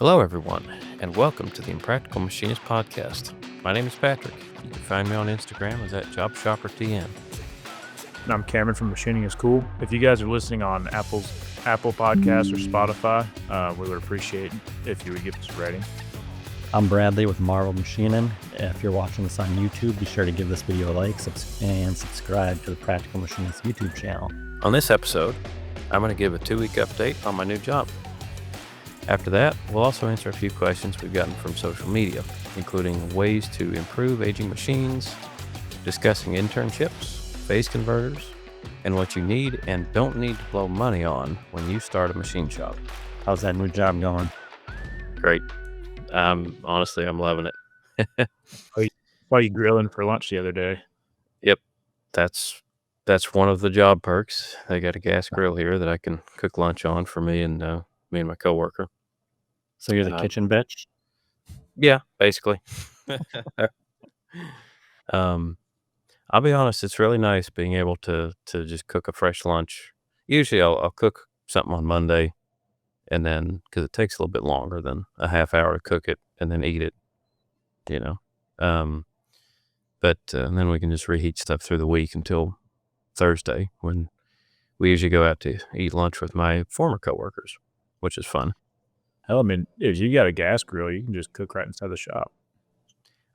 Hello, everyone, and welcome to the Impractical Machinist podcast. My name is Patrick. You can find me on Instagram as @JobShopperTN. And I'm Cameron from Machining is Cool. If you guys are listening on Apple Podcasts or Spotify, we would appreciate if you would give us a rating. I'm Bradley with Marvel Machining. If you're watching this on YouTube, be sure to give this video a like and subscribe to the Practical Machinist YouTube channel. On this episode, I'm going to give a 2-week update on my new job. After that, we'll also answer a few questions we've gotten from social media, including ways to improve aging machines, discussing internships, phase converters, and what you need and don't need to blow money on when you start a machine shop. How's that new job going? Great. Honestly, I'm loving it. While you grilling for lunch the other day. Yep. That's one of the job perks. They got a gas grill here that I can cook lunch on for me and my coworker. So you're the kitchen bitch? Yeah, basically. I'll be honest, it's really nice being able to just cook a fresh lunch. Usually I'll cook something on Monday, and then because it takes a little bit longer than a half hour to cook it and then eat it, but then we can just reheat stuff through the week until Thursday, when we usually go out to eat lunch with my former coworkers, which is fun. Hell, I mean, if you got a gas grill, you can just cook right inside the shop.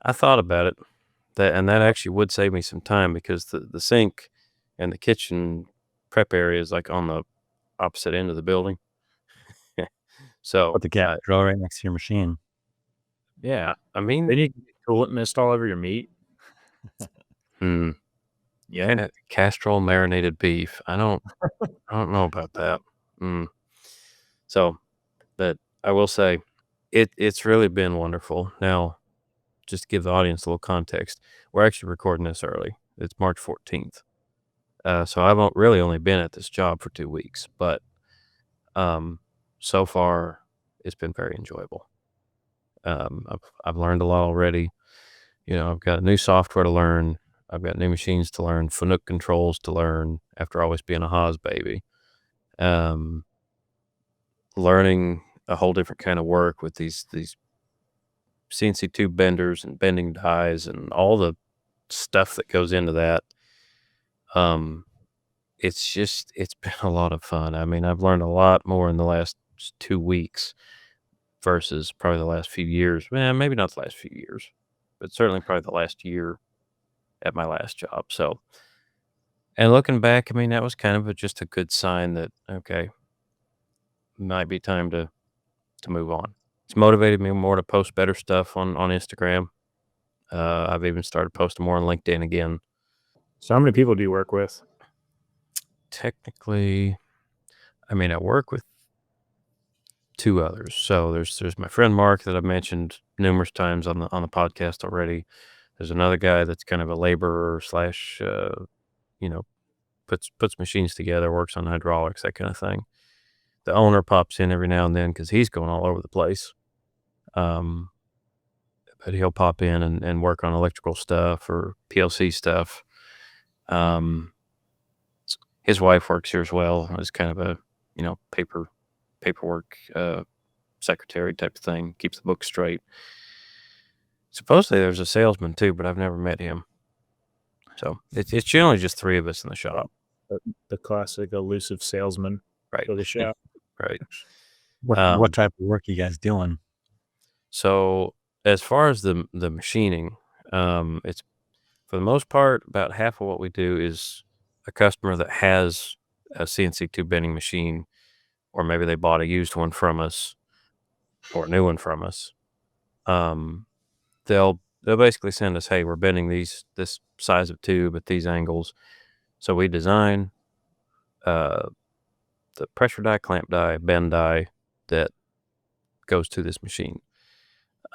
I thought about it, that actually would save me some time, because the sink and the kitchen prep area is like on the opposite end of the building. So Put the gas grill right next to your machine. Yeah, I mean, then you can get coolant mist all over your meat. Yeah, and Castrol marinated beef. I don't know about that. So, but I will say, it's really been wonderful. Now, just to give the audience a little context, we're actually recording this early. It's March 14th. So I've really only been at this job for 2 weeks, but so far it's been very enjoyable. I've learned a lot already. I've got new software to learn. I've got new machines to learn, Fanuc controls to learn after always being a Haas baby. Learning a whole different kind of work with these CNC tube benders and bending dies and all the stuff that goes into that. It's been a lot of fun. I mean, I've learned a lot more in the last 2 weeks versus probably the last few years. Well, maybe not the last few years, but certainly probably the last year at my last job. So, and looking back, I mean, that was kind of just a good sign that, okay, might be time to move on. It's motivated me more to post better stuff on Instagram. I've even started posting more on LinkedIn again. So how many people do you work with? Technically, I mean, I work with 2 others. So there's my friend Mark that I've mentioned numerous times on the podcast already. There's another guy that's kind of a laborer slash, puts machines together, works on hydraulics, that kind of thing. The owner pops in every now and then because he's going all over the place. But he'll pop in and work on electrical stuff or PLC stuff. His wife works here as well as kind of a, paperwork secretary type of thing, keeps the book straight. Supposedly there's a salesman too, but I've never met him. So it's generally just 3 of us in the shop. The classic elusive salesman, right? For the shop, right. What type of work are you guys doing? So as far as the machining, it's for the most part about half of what we do is a customer that has a CNC tube bending machine, or maybe they bought a used one from us or a new one from us. They'll basically send us, hey, we're bending this size of tube at these angles. So we design the pressure die, clamp die, bend die that goes to this machine.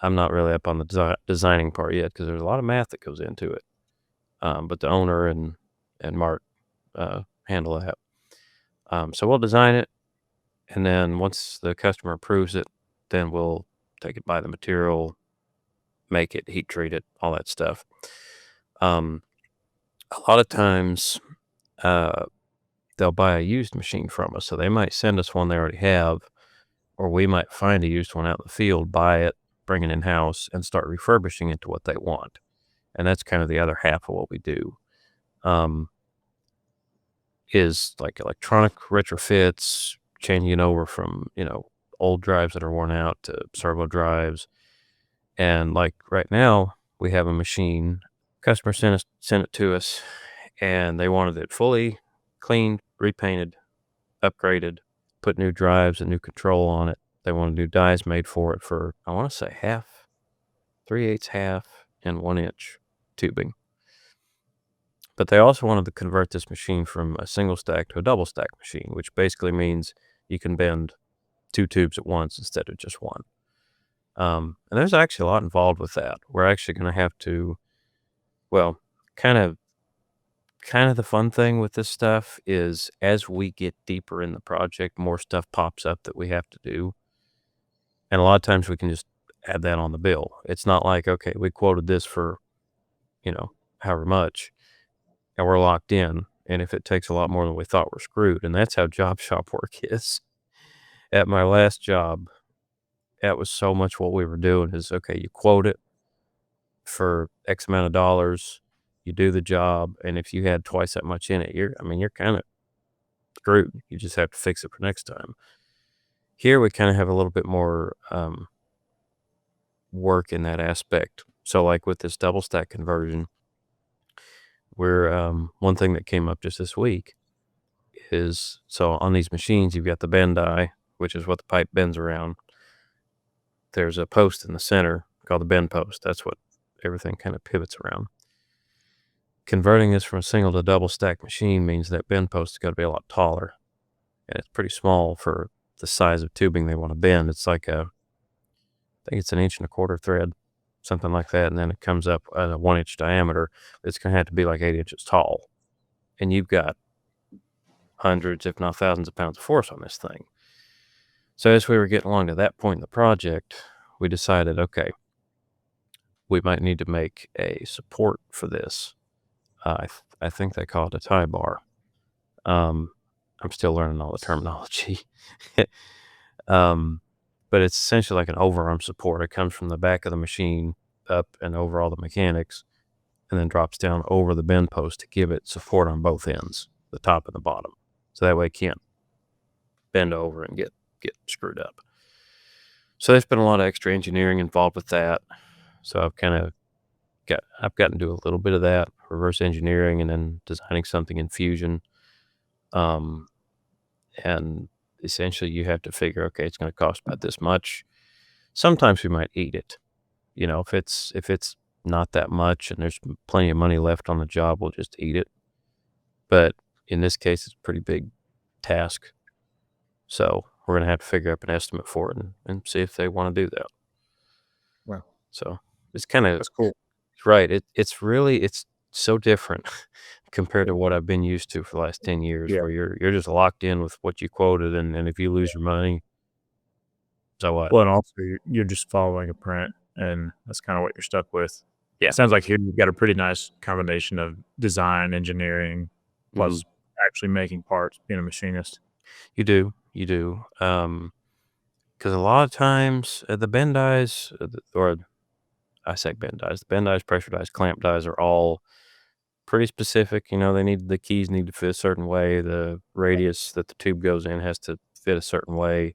I'm not really up on the designing part yet because there's a lot of math that goes into it. But the owner and Mark handle that. So we'll design it, and then once the customer approves it, then we'll take it, buy the material, make it, heat treat it, all that stuff. A lot of times they'll buy a used machine from us, so they might send us one they already have, or we might find a used one out in the field, buy it, bring it in-house, and start refurbishing it to what they want. And that's kind of the other half of what we do, is like electronic retrofits, changing over from, old drives that are worn out to servo drives. And like right now, we have a machine. Customer sent it to us, and they wanted it fully cleaned, repainted, upgraded, put new drives and new control on it. They wanted new dies made for it for, I want to say half, 3/8 half, and 1-inch tubing. But they also wanted to convert this machine from a single stack to a double stack machine, which basically means you can bend 2 tubes at once instead of just one. And there's actually a lot involved with that. We're actually going to have to, well, kind of the fun thing with this stuff is as we get deeper in the project, more stuff pops up that we have to do. And a lot of times we can just add that on the bill. It's not like, okay, we quoted this for, however much, and we're locked in. And if it takes a lot more than we thought, we're screwed. And that's how job shop work is. At my last job, that was so much what we were doing is, okay, you quote it for X amount of dollars, you do the job, and if you had twice that much in it, you're kind of screwed. You just have to fix it for next time. Here we kind of have a little bit more work in that aspect. So like with this double stack conversion, we're one thing that came up just this week is, so on these machines you've got the bend die, which is what the pipe bends around. There's a post in the center called the bend post. That's what everything kind of pivots around. Converting this from a single to double stack machine means that bend post has got to be a lot taller, and it's pretty small for the size of tubing they want to bend. It's like I think it's 1.25 inch thread, something like that, and then it comes up at a 1-inch diameter. It's going to have to be like 8 inches tall, and you've got hundreds, if not thousands of pounds of force on this thing. So as we were getting along to that point in the project, we decided, okay, we might need to make a support for this. I think they call it a tie bar. I'm still learning all the terminology. But it's essentially like an overarm support. It comes from the back of the machine up and over all the mechanics, and then drops down over the bend post to give it support on both ends, the top and the bottom. So that way it can't bend over and get screwed up. So there's been a lot of extra engineering involved with that. So I've gotten to do a little bit of that, reverse engineering, and then designing something in Fusion. And essentially you have to figure, okay, it's going to cost about this much. Sometimes we might eat it. If it's not that much and there's plenty of money left on the job, we'll just eat it. But in this case, it's a pretty big task. So we're going to have to figure up an estimate for it and see if they want to do that. Wow. So it's kind of, That's cool. right. It's so different compared to what I've been used to for the last 10 years, Yeah. where you're just locked in with what you quoted. And if you lose your money, so what? Well, and also you're just following a print, and that's kind of what you're stuck with. Yeah. It sounds like here you've got a pretty nice combination of design, engineering, plus actually making parts, being a machinist. You do. Because a lot of times the bend dies, or I say bend dies, the bend dies, pressure dies, clamp dies are all pretty specific. The keys need to fit a certain way. The radius that the tube goes in has to fit a certain way.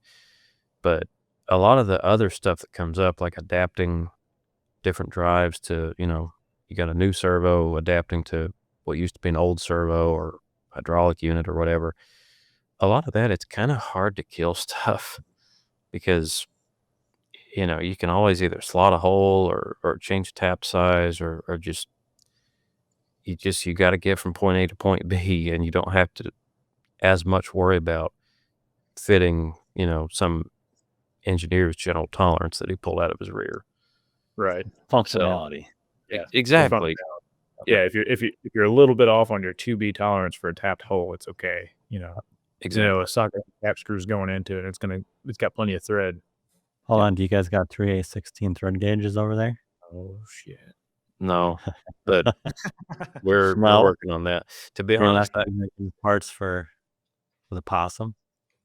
But a lot of the other stuff that comes up, like adapting different drives to, you got a new servo adapting to what used to be an old servo or hydraulic unit or whatever. A lot of that, it's kind of hard to kill stuff because, you can always either slot a hole or change tap size or you got to get from point A to point B, and you don't have to as much worry about fitting, some engineer's general tolerance that he pulled out of his rear. Right. Functionality. Yeah. Exactly. Yeah. If you're a little bit off on your 2B tolerance for a tapped hole, it's okay. Exactly. A socket cap screw's going into it. It's got plenty of thread. Hold on. Do you guys got 3/16 thread gauges over there? Oh shit. No, but we're Well, working on that. To be You're honest, not making parts for the possum?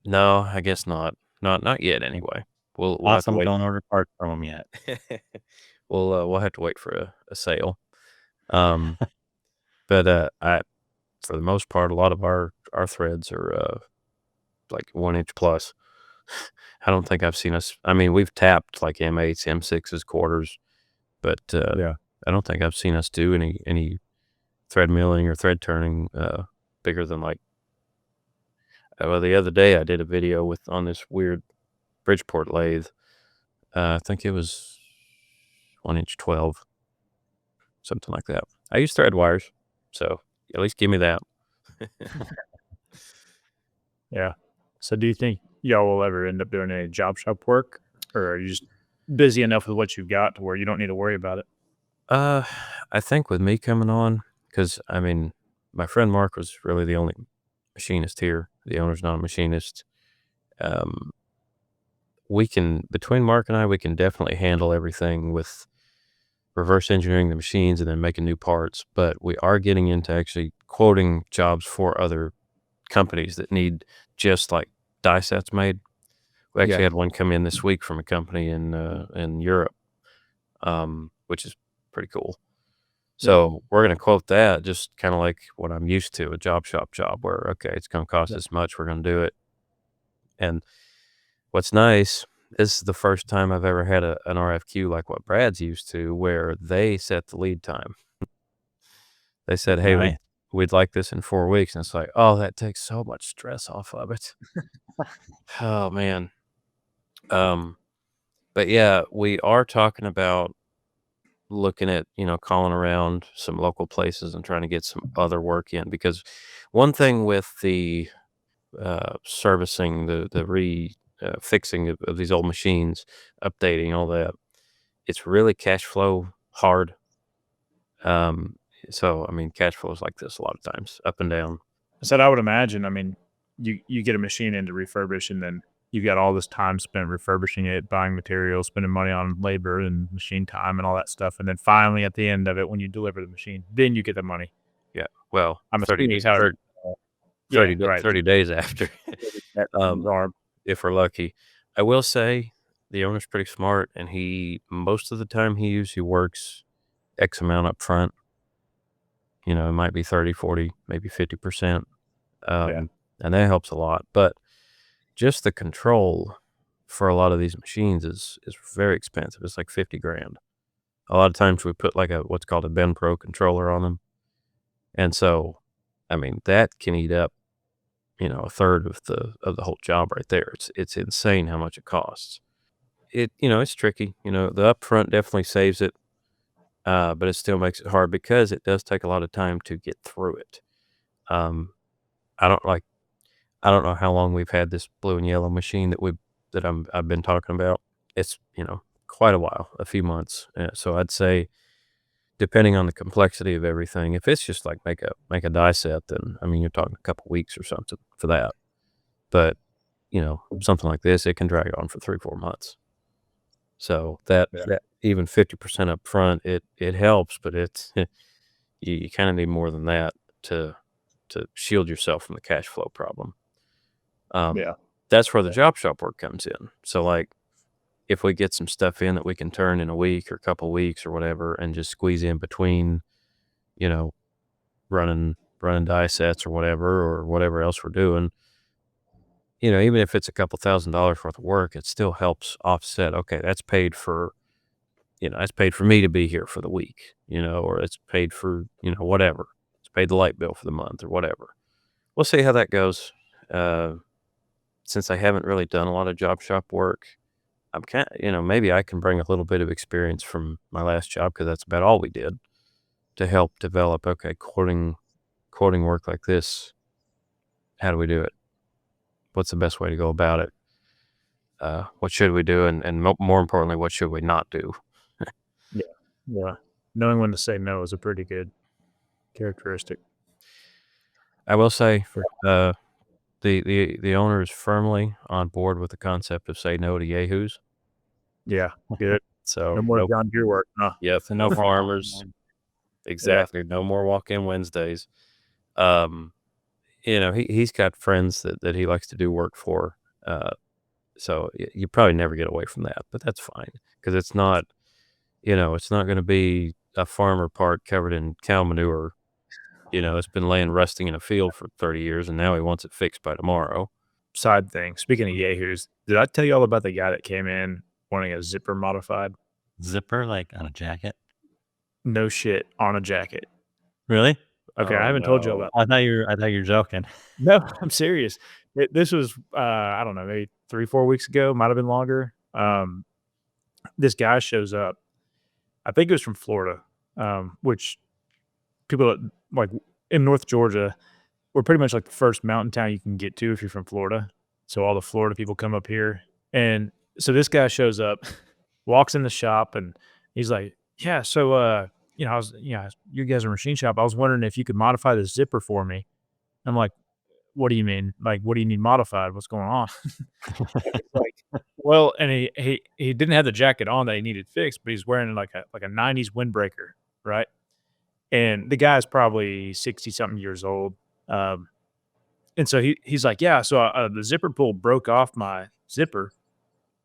no, I guess not. Not yet anyway. We'll have to Awesome. wait. Don't order parts from them yet. We'll have to wait for a sale. But I for the most part, a lot of our threads are like 1 inch plus. I don't think I've seen us. I mean, we've tapped like M8s, M6s, quarters, but Yeah. I don't think I've seen us do any thread milling or thread turning bigger than like. Well, the other day I did a video on this weird Bridgeport lathe. I think it was 1 inch 12, something like that. I use thread wires, so at least give me that. Yeah. So do you think y'all will ever end up doing any job shop work, or are you just busy enough with what you've got to where you don't need to worry about it? I think with me coming on, because I mean, my friend Mark was really the only machinist here. The owner's not a machinist. Um, between Mark and I, we can definitely handle everything with reverse engineering the machines and then making new parts. But we are getting into actually quoting jobs for other companies that need just like die sets made. We actually Yeah. had one come in this week from a company in Europe, which is pretty cool. So we're going to quote that just kind of like what I'm used to, a job shop job where, okay, it's going to cost Yeah. this much. We're going to do it. And what's nice, this is the first time I've ever had an RFQ like what Brad's used to, where they set the lead time. They said, hey, Nice. we'd like this in 4 weeks. And it's like, oh, that takes so much stress off of it. Oh, man. But yeah, we are talking about looking at, calling around some local places and trying to get some other work in, because one thing with the servicing, the fixing of these old machines, updating all that, it's really cash flow hard. Um, so I mean, cash flow is like this a lot of times, up and down. I said I would imagine. I mean, you get a machine in to refurbish, and then you've got all this time spent refurbishing it, buying materials, spending money on labor and machine time and all that stuff, and then finally at the end of it, when you deliver the machine, then you get the money. Yeah. Well, I'm 30 assuming days, is how. 30, Yeah, right. 30 days after, That um, are if we're lucky. I will say the owner's pretty smart, and most of the time he usually works X amount up front. It might be 30, 40, maybe 50%. Yeah. And that helps a lot. But just the control for a lot of these machines is very expensive. It's like 50 grand. A lot of times we put like what's called a Ben Pro controller on them. And so, I mean, that can eat up, a third of the whole job right there. It's insane how much it costs. It's tricky. The upfront definitely saves it. But it still makes it hard because it does take a lot of time to get through it. Um, I don't like I don't know how long we've had this blue and yellow machine I've been talking about. It's, quite a while, a few months. So I'd say depending on the complexity of everything, if it's just like make a die set, then I mean you're talking a couple weeks or something for that. But, something like this, it can drag on for 3, 4 months. So that even 50% up front, it helps, but it's you kind of need more than that to shield yourself from the cash flow problem. Yeah. That's where the job shop work comes in. So like if we get some stuff in that we can turn in a week or a couple weeks or whatever and just squeeze in between, you know, running die sets or whatever else we're doing, even if it's a couple $1,000s worth of work, it still helps offset. Okay, that's paid for, that's paid for me to be here for the week, or it's paid for, whatever. It's paid the light bill for the month or whatever. We'll see how that goes. Since I haven't really done a lot of job shop work, I'm maybe I can bring a little bit of experience from my last job because that's about all we did to help develop. Okay, quoting work like this. How do we do it? What's the best way to go about it? What should we do? And more importantly, what should we not do? Yeah. Yeah. Knowing when to say no is a pretty good characteristic. I will say, For the owner is firmly on board with the concept of say no to yahoos. yeah, good. So No more John Deere work, huh? Yep, no farmers. Exactly. No more walk-in Wednesdays. He's got friends that he likes to do work for. So you probably never get away from that, but that's fine because it's not, it's not going to be a farmer part covered in cow manure. It's been laying rusting in a field for 30 years and now he wants it fixed by tomorrow. Side thing. Speaking of yahoos, did I tell you all about the guy that came in wanting a zipper modified? Zipper, like on a jacket? No shit, on a jacket. Really? Okay, Oh, I haven't told you no. about. I thought you were joking. No, I'm serious. This was I don't know, maybe 3-4 weeks ago, might have been longer. This guy shows up. I think it was from Florida, which people that, like in North Georgia, we're pretty much like the first mountain town you can get to if you're from Florida. So all the Florida people come up here. And so this guy shows up, walks in the shop, and he's like, "Yeah, so you guys are a machine shop. I was wondering if you could modify the zipper for me." I'm like, "What do you mean? Like, what do you need modified? What's going on?" It's like, well, and he didn't have the jacket on that he needed fixed, but he's wearing like a 90s windbreaker, right? And the guy's probably 60 something years old. Um, and so he's like, "Yeah, so the zipper pull broke off my zipper,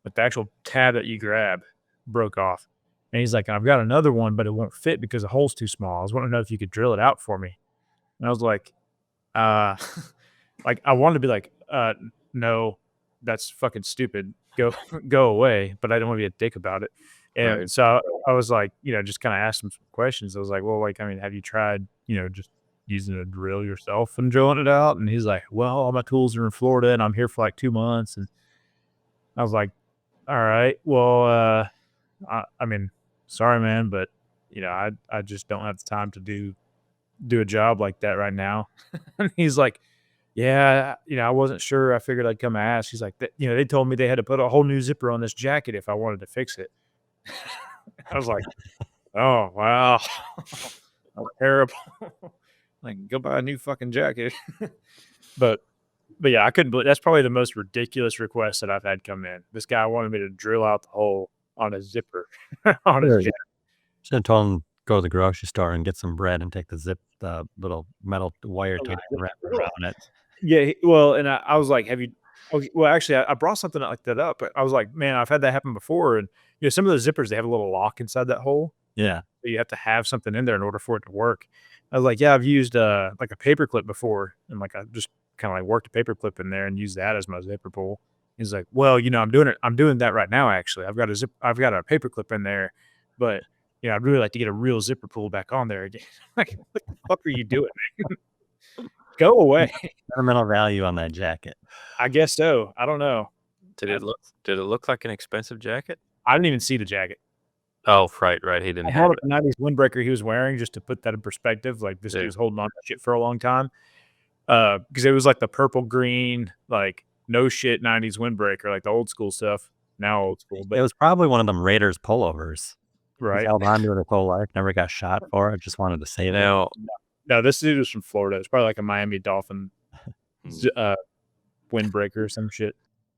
but the actual tab that you grab broke off." And he's like, "I've got another one, but it won't fit because the hole's too small. I was wanting to know if you could drill it out for me." And I was like, uh, like I wanted to be like, no, that's fucking stupid. Go go away. But I didn't want to be a dick about it. And Right. so I was like, just kind of asked him some questions. I was like, well, like, I mean, have you tried, just using a drill yourself and drilling it out? And he's like, well, all my tools are in Florida and I'm here for like 2 months. And I was like, all right, well, I mean, sorry, man, but I just don't have the time to do a job like that right now. And he's like, yeah, I wasn't sure. I figured I'd come ask. He's like, they told me they had to put a whole new zipper on this jacket if I wanted to fix it. I was like, oh, wow. That was terrible. Like, go buy a new fucking jacket. but but yeah, I couldn't believe that's probably the most ridiculous request that I've had come in. This guy wanted me to drill out the hole on a zipper on his Sure. jacket. Should have told him go to the grocery store and get some bread and take the little metal wire tie and wrap it around it. Yeah, well, and I was like, "Have you?" Okay, well, actually, I brought something like that up, but I was like, "Man, I've had that happen before." And some of the zippers they have a little lock inside that hole, Yeah. so you have to have something in there in order for it to work. I was like, "Yeah, I've used like a paper clip before, and like I just kind of like worked a paper clip in there and used that as my zipper pull." He's like, "Well, I'm doing it. I'm doing that right now. Actually, I've got a paper clip in there, but I'd really like to get a real zipper pull back on there again." Like, what the fuck are you doing? Go away. Sentimental value on that jacket. I guess so. I don't know. Did it look like an expensive jacket? I didn't even see the jacket. Oh, right. He didn't I have held it. up the 90s windbreaker he was wearing just to put that in perspective. Like, this Yeah. dude was holding on to shit for a long time. Because it was like the purple green, like no shit 90s windbreaker, like the old school stuff. Now old school, It but was probably one of them Raiders pullovers. He's right. held on to it his whole life, never got shot for it, just wanted to save it. Now, No, this dude was from Florida. It's probably like a Miami Dolphin windbreaker or some shit.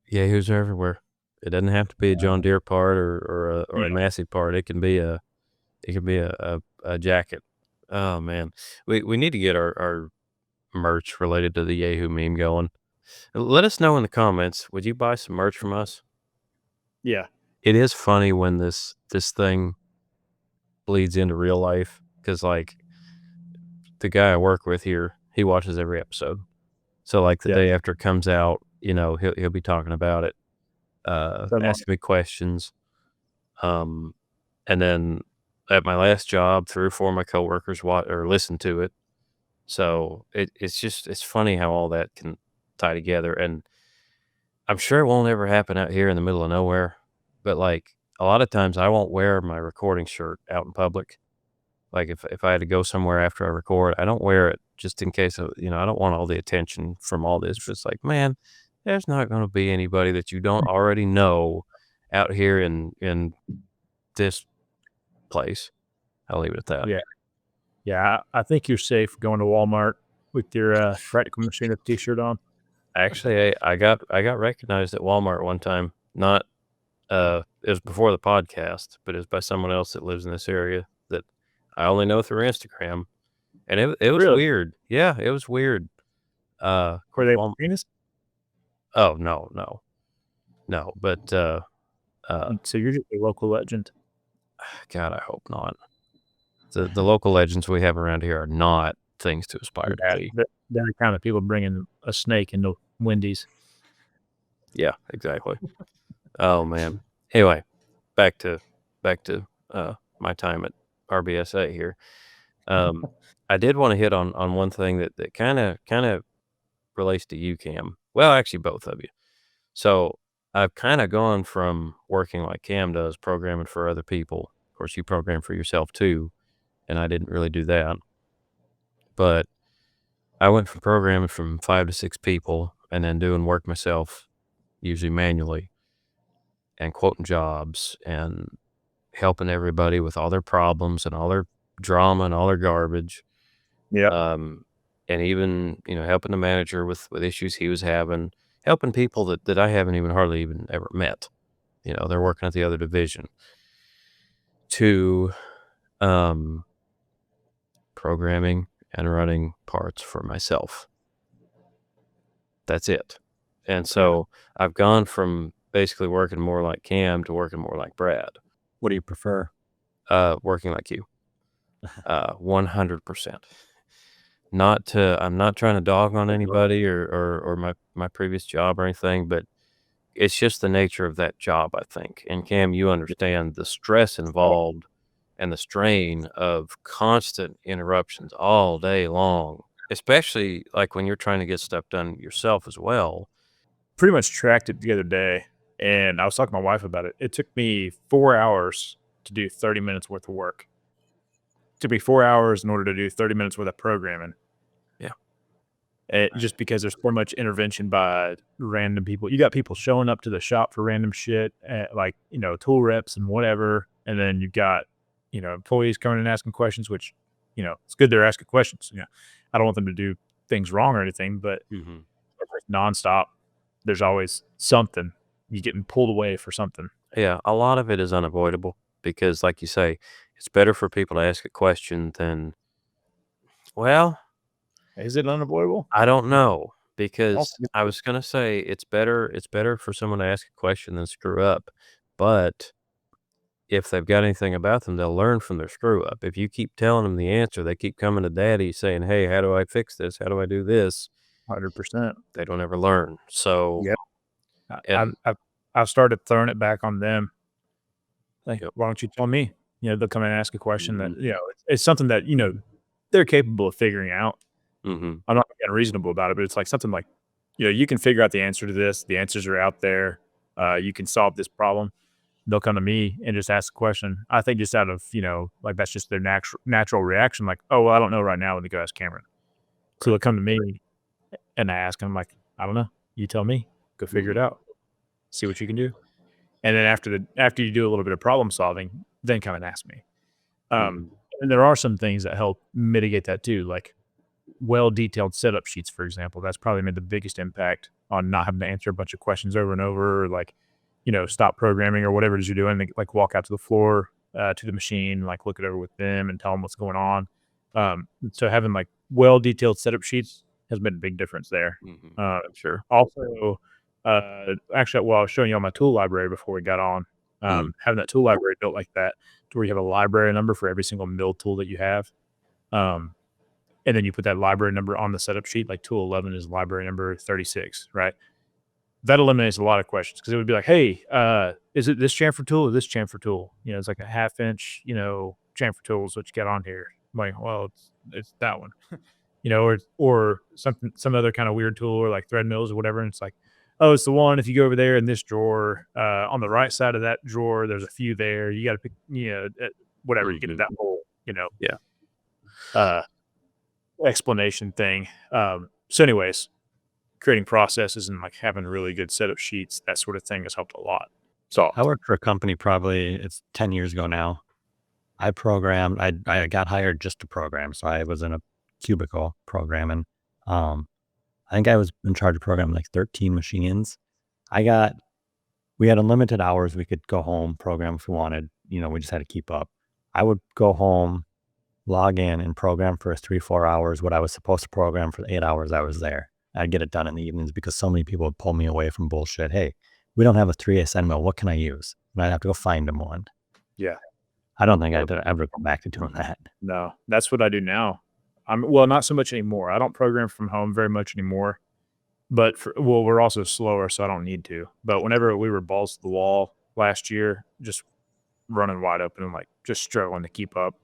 yahoos are everywhere. It doesn't have to be a John Deere part or a Massey part. It can be a jacket. Oh man, we need to get our merch related to the Yahoo meme going. Let us know in the comments. Would you buy some merch from us? Yeah. It is funny when this thing bleeds into real life because like the guy I work with here, he watches every episode. So like the Yeah. day after it comes out, he'll be talking about it, long. asking me questions. And then at my last job, 3 or 4 of my coworkers listened to it. So it's funny how all that can tie together. And I'm sure it won't ever happen out here in the middle of nowhere. But like a lot of times I won't wear my recording shirt out in public. Like if I had to go somewhere after I record, I don't wear it just in case of, I don't want all the attention from all this. But it's like, man, there's not going to be anybody that you don't already know out here in this place. I'll leave it at that. Yeah. Yeah. I think you're safe going to Walmart with your Practical Machinist t-shirt on. Actually, I got recognized at Walmart one time. Not it was before the podcast, but it was by someone else that lives in this area that I only know through Instagram. And it was Really? weird. Yeah, it was weird. Were they Machinists? Oh, no. No, but So you're just a local legend. God, I hope not. The local legends we have around here are not things to aspire to be. They're the kind of people bringing a snake into Wendy's. Yeah, exactly. Oh man. Anyway, back to my time at RBSA here. I did want to hit on one thing that kind of relates to you, Cam. Well, actually, both of you. So I've kind of gone from working like Cam does, programming for other people. Of course, you program for yourself too, and I didn't really do that. But I went from programming from 5 to 6 people and then doing work myself, usually manually, and quoting jobs and helping everybody with all their problems and all their drama and all their garbage. Yeah. And even, helping the manager with issues he was having, helping people that I haven't even hardly even ever met. They're working at the other division. To programming and running parts for myself. That's it. And so I've gone from basically working more like Cam to working more like Brad. What do you prefer? Working like you. 100%. I'm not trying to dog on anybody or my previous job or anything, but it's just the nature of that job, I think. And Cam, you understand the stress involved and the strain of constant interruptions all day long, especially like when you're trying to get stuff done yourself as well. Pretty much tracked it the other day, and I was talking to my wife about it. It took me 4 hours to do 30 minutes worth of work. It took me 4 hours in order to do 30 minutes worth of programming. Yeah. Just because there's so much intervention by random people. You got people showing up to the shop for random shit, like, tool reps and whatever. And then you've got, employees coming and asking questions, which, it's good they're asking questions. I don't want them to do things wrong or anything, but nonstop, there's always something. You're getting pulled away for something. Yeah, a lot of it is unavoidable because, like you say, it's better for people to ask a question than, well, Is it unavoidable? I don't know, because I was gonna say it's better for someone to ask a question than screw up, but if they've got anything about them, they'll learn from their screw up. If you keep telling them the answer, they keep coming to daddy saying, "Hey, how do I fix this? How do I do this?" 100%. They don't ever learn. So, Yep. and I've started throwing it back on them. Like, Yep. why don't you tell me? They'll come in and ask a question that, it's something that, they're capable of figuring out. Mhm. I'm not being unreasonable about it, but it's like something like, you can figure out the answer to this. The answers are out there. You can solve this problem. They'll come to me and just ask a question. I think just out of, like that's just their natural reaction. Like, oh, well, I don't know right now when they go ask Cameron. So they'll come to me and I ask them, like, I don't know. You tell me. Go figure it out. See what you can do. And then after you do a little bit of problem solving, then come and ask me. And there are some things that help mitigate that too, like well-detailed setup sheets, for example. That's probably made the biggest impact on not having to answer a bunch of questions over and over, or like, stop programming or whatever it is you're doing. Like walk out to the floor, to the machine, like look it over with them and tell them what's going on. So having like well-detailed setup sheets has been a big difference there. Sure. Also, actually, well, I was showing you on my tool library before we got on. Having that tool library built like that, to where you have a library number for every single mill tool that you have. And then you put that library number on the setup sheet, like tool 11 is library number 36, right? That eliminates a lot of questions, because it would be like, hey, is it this chamfer tool or this chamfer tool? It's like a 1/2 inch, chamfer tool is what you got on here. I'm like, well, it's that one, or some other kind of weird tool, or like thread mills or whatever. And it's like, oh, it's the one. If you go over there in this drawer, on the right side of that drawer, there's a few there. You got to pick, whatever. You get to that whole, explanation thing. So anyways, creating processes and like having really good setup sheets, that sort of thing has helped a lot. So I worked for a company, probably it's 10 years ago now. I programmed, I got hired just to program. So I was in a cubicle programming. I think I was in charge of programming like 13 machines. We had unlimited hours. We could go home, program if we wanted. We just had to keep up. I would go home, log in and program for 3-4 hours what I was supposed to program for the 8 hours I was there. I'd get it done in the evenings because so many people would pull me away from bullshit. Hey, we don't have a 3/8 end mill. What can I use? And I'd have to go find them one. Yeah. I don't think I'd ever go back to doing that. No, that's what I do now. Well, not so much anymore. I don't program from home very much anymore. But we're also slower, so I don't need to. But whenever we were balls to the wall last year, just running wide open and like just struggling to keep up,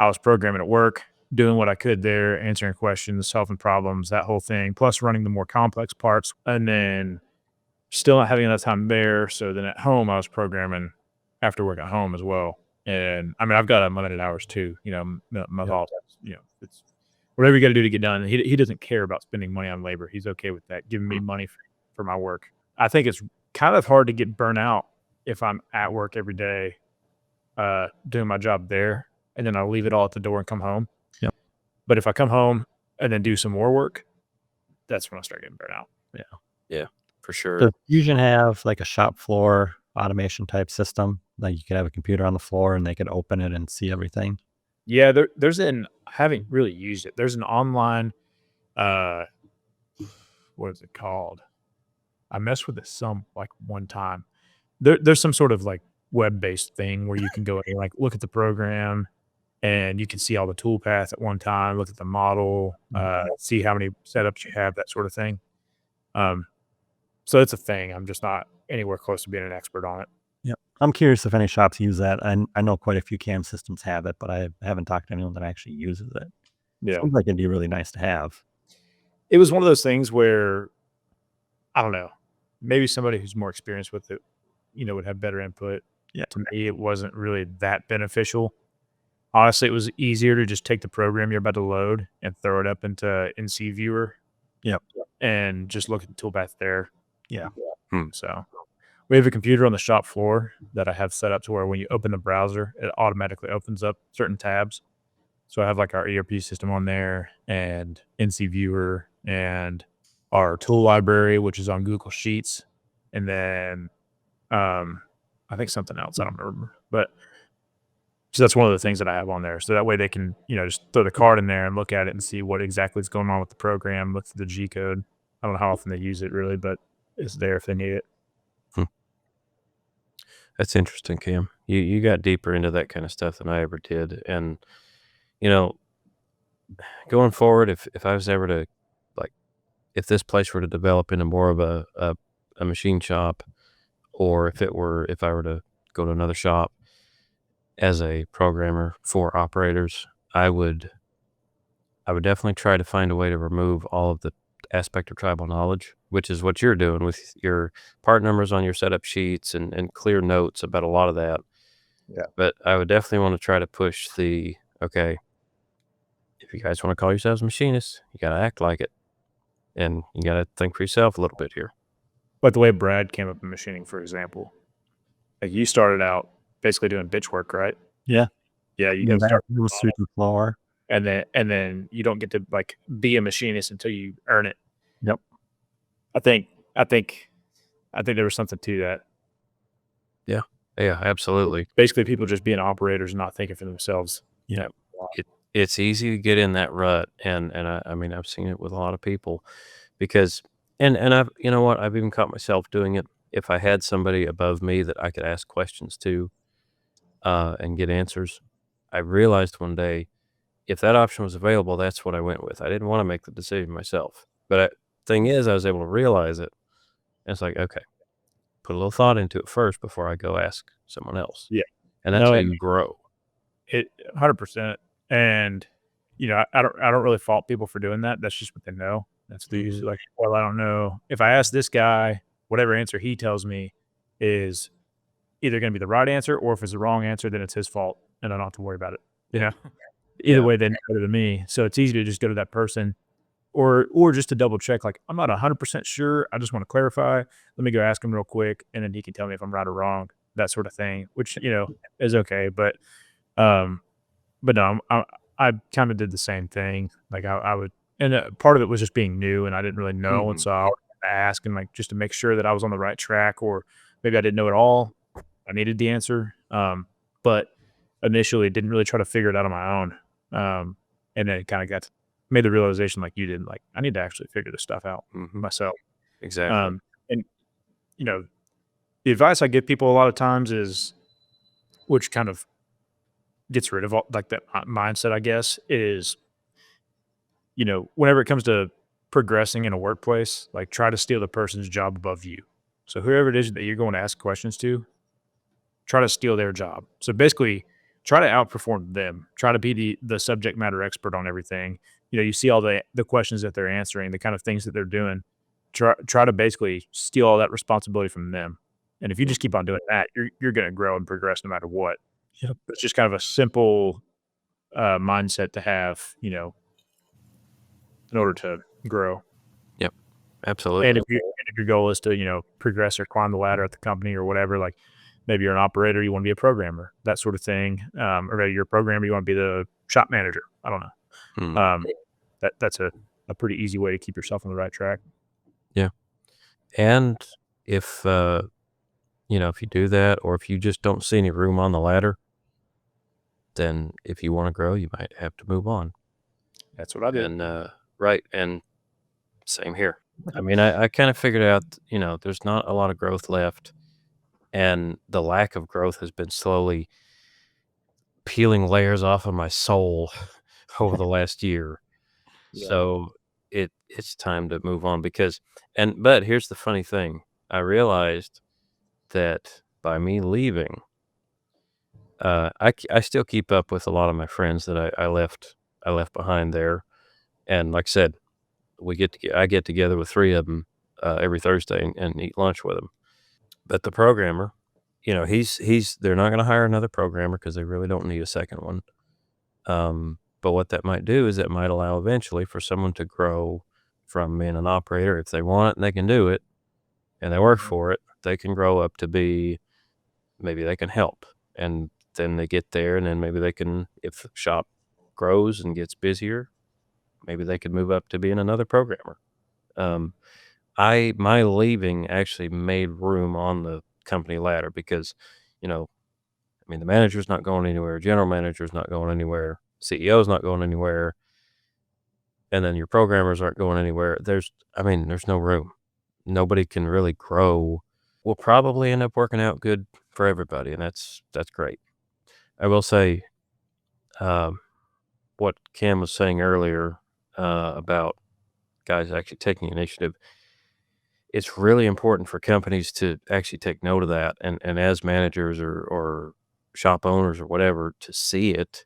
I was programming at work, doing what I could there, answering questions, solving problems, that whole thing, plus running the more complex parts, and then still not having enough time there. So then at home, I was programming after work at home as well. And I mean, I've got unlimited hours too. My thoughts, it's whatever you got to do to get done. He doesn't care about spending money on labor. He's okay with that, giving me money for my work. I think it's kind of hard to get burnt out if I'm at work every day, doing my job there, and then I'll leave it all at the door and come home. Yep. But if I come home and then do some more work, that's when I start getting burnt out. Yeah, for sure. Does Fusion have like a shop floor automation type system? Like you could have a computer on the floor and they could open it and see everything? Yeah, I haven't really used it. There's an online, what is it called? I messed with it some like one time. There's some sort of like web-based thing where you can go and like look at the program and you can see all the tool paths at one time, look at the model, see how many setups you have, that sort of thing. So it's a thing. I'm just not anywhere close to being an expert on it. Yep. I'm curious if any shops use that. I know quite a few CAM systems have it, but I haven't talked to anyone that actually uses it. Yeah. Seems like it'd be really nice to have. It was one of those things where, I don't know, maybe somebody who's more experienced with it, would have better input. Yeah. To me, it wasn't really that beneficial. Honestly, it was easier to just take the program you're about to load and throw it up into NC Viewer. Yep. And just look at the toolpath there. Yeah. So we have a computer on the shop floor that I have set up to where when you open the browser, it automatically opens up certain tabs. So I have like our ERP system on there and NC Viewer and our tool library, which is on Google Sheets. And then I think something else, I don't remember. But so that's one of the things that I have on there. So that way they can, just throw the card in there and look at it and see what exactly is going on with the program, look through the G code. I don't know how often they use it really, but it's there if they need it. That's interesting, Cam. You got deeper into that kind of stuff than I ever did. And, going forward, if I was ever to, like, if this place were to develop into more of a machine shop, or if I were to go to another shop as a programmer for operators, I would definitely try to find a way to remove all of the aspect of tribal knowledge, which is what you're doing with your part numbers on your setup sheets and clear notes about a lot of that. Yeah. But I would definitely want to try to push okay, if you guys want to call yourselves machinists, you got to act like it. And you got to think for yourself a little bit here. Like the way Brad came up in machining, for example. Like you started out basically doing bitch work, right? Yeah. Yeah, you Yeah, can start that was through the floor. and then you don't get to like be a machinist until you earn it. Yep. I think there was something to that. Yeah, absolutely. Basically, people just being operators and not thinking for themselves. Yeah. It's easy to get in that rut, and I mean I've seen it with a lot of people, because and I've I've even caught myself doing it. If I had somebody above me that I could ask questions to, and get answers, I realized one day, if that option was available, that's what I went with. I didn't want to make the decision myself, but thing is, I was able to realize it. And it's like, okay, put a little thought into it first before I go ask someone else. Yeah. And that's how you grow. It 100%. And I don't really fault people for doing that. That's just what they know. That's the usually like, well, I don't know. If I ask this guy, whatever answer he tells me is either going to be the right answer, or if it's the wrong answer, then it's his fault and I don't have to worry about it. Either way, they know better than me. So it's easy to just go to that person or just to double check. Like, I'm not 100% sure. I just want to clarify. Let me go ask him real quick. And then he can tell me if I'm right or wrong, that sort of thing, which, is okay. But no, I kind of did the same thing. Like I would, and part of it was just being new and I didn't really know. And so I would ask and like, just to make sure that I was on the right track, or maybe I didn't know it all. I needed the answer. But initially didn't really try to figure it out on my own. And then it kind of made the realization like you did, like I need to actually figure this stuff out myself. Exactly. And the advice I give people a lot of times is, which kind of gets rid of all like that mindset, I guess, is, whenever it comes to progressing in a workplace, like try to steal the person's job above you. So whoever it is that you're going to ask questions to, try to steal their job. So basically, try to outperform them. Try to be the subject matter expert on everything. You see all the questions that they're answering, the kind of things that they're doing. Try to basically steal all that responsibility from them. And if you just keep on doing that, you're going to grow and progress no matter what. Yep. It's just kind of a simple mindset to have, in order to grow. Yep, And absolutely. if your goal is to, progress or climb the ladder at the company or whatever, like maybe you're an operator, you want to be a programmer, that sort of thing. Or maybe you're a programmer, you want to be the shop manager. I don't know. Hmm. That's a pretty easy way to keep yourself on the right track. Yeah. And if, if you do that, or if you just don't see any room on the ladder, then if you want to grow, you might have to move on. That's what I did. And, right. And same here. I mean, I kind of figured out, there's not a lot of growth left. And the lack of growth has been slowly peeling layers off of my soul over the last year. Yeah. So it's time to move on but here's the funny thing. I realized that by me leaving, I still keep up with a lot of my friends that I left behind there. And like I said, I get together with 3 of them every Thursday and eat lunch with them. But the programmer, they're not going to hire another programmer because they really don't need a second one. But what that might do is it might allow eventually for someone to grow from being an operator. If they want it and they can do it and they work for it, they can grow up to maybe they can help. And then they get there, and then maybe they can, if the shop grows and gets busier, maybe they could move up to being another programmer. My leaving actually made room on the company ladder because, the manager's not going anywhere, general manager's not going anywhere, CEO's not going anywhere, and then your programmers aren't going anywhere. There's no room. Nobody can really grow. We'll probably end up working out good for everybody, and that's great. I will say, what Cam was saying earlier about guys actually taking initiative. It's really important for companies to actually take note of that, and as managers or shop owners or whatever, to see it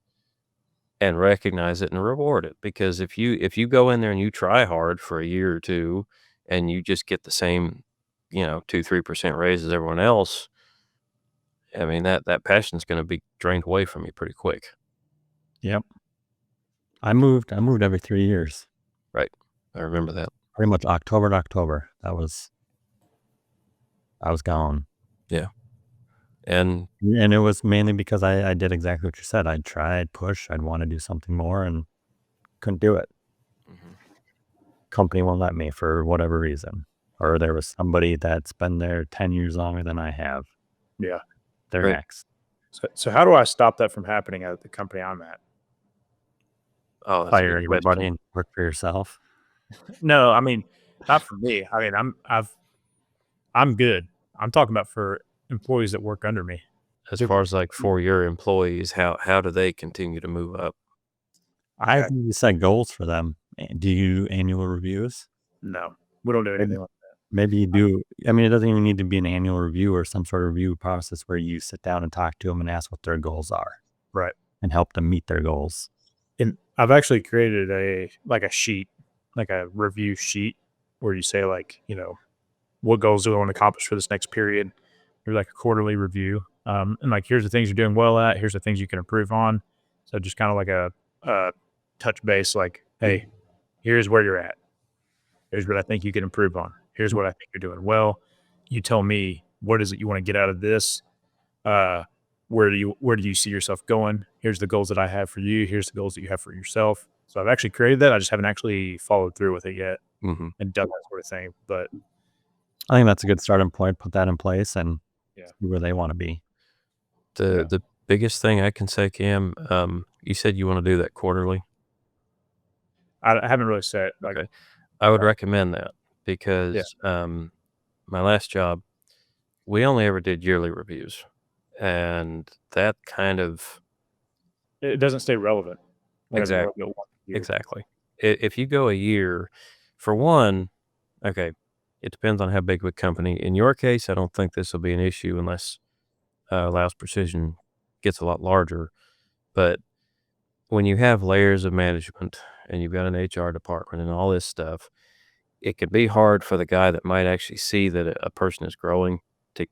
and recognize it and reward it. Because if you go in there and you try hard for a year or two and you just get the same, 2-3% raise as everyone else, I mean, that passion's going to be drained away from you pretty quick. Yep. I moved every 3 years. Right. I remember that. Pretty much October to October. I was gone. Yeah. And it was mainly because I did exactly what you said. I'd try, I'd push, I'd want to do something more and couldn't do it. Company won't let me for whatever reason. Or there was somebody that's been there 10 years longer than I have. Yeah. They're Right. next. So how do I stop that from happening at the company I'm at? Oh, that's a Fire good question. everybody and work for yourself. No, I mean, not for me. I mean, I'm good. I'm talking about for employees that work under me. As far as like for your employees, how do they continue to move up? I think you set goals for them. Do you do annual reviews? No, we don't do anything like that. Maybe you do. I mean, it doesn't even need to be an annual review or some sort of review process where you sit down and talk to them and ask what their goals are. Right. And help them meet their goals. And I've actually created a sheet, like a review sheet where you say like, what goals do I want to accomplish for this next period? Or like a quarterly review. And like, here's the things you're doing well at. Here's the things you can improve on. So just kind of like a touch base, like, hey, here's where you're at. Here's what I think you can improve on. Here's what I think you're doing well. You tell me, what is it you want to get out of this? Where do you see yourself going? Here's the goals that I have for you. Here's the goals that you have for yourself. So I've actually created that. I just haven't actually followed through with it yet and done that sort of thing. But I think that's a good starting point. Put that in place and Yeah. see where they want to be. The biggest thing I can say, Cam, you said you want to do that quarterly. I haven't really said like, Okay. I would recommend that because my last job, we only ever did yearly reviews, and that kind of It doesn't stay relevant whenever you exactly go 1 year. exactly. If you go a year, for one, okay, it depends on how big of a company. In your case, I don't think this will be an issue unless Laos Precision gets a lot larger. But when you have layers of management and you've got an HR department and all this stuff, it can be hard for the guy that might actually see that a person is growing to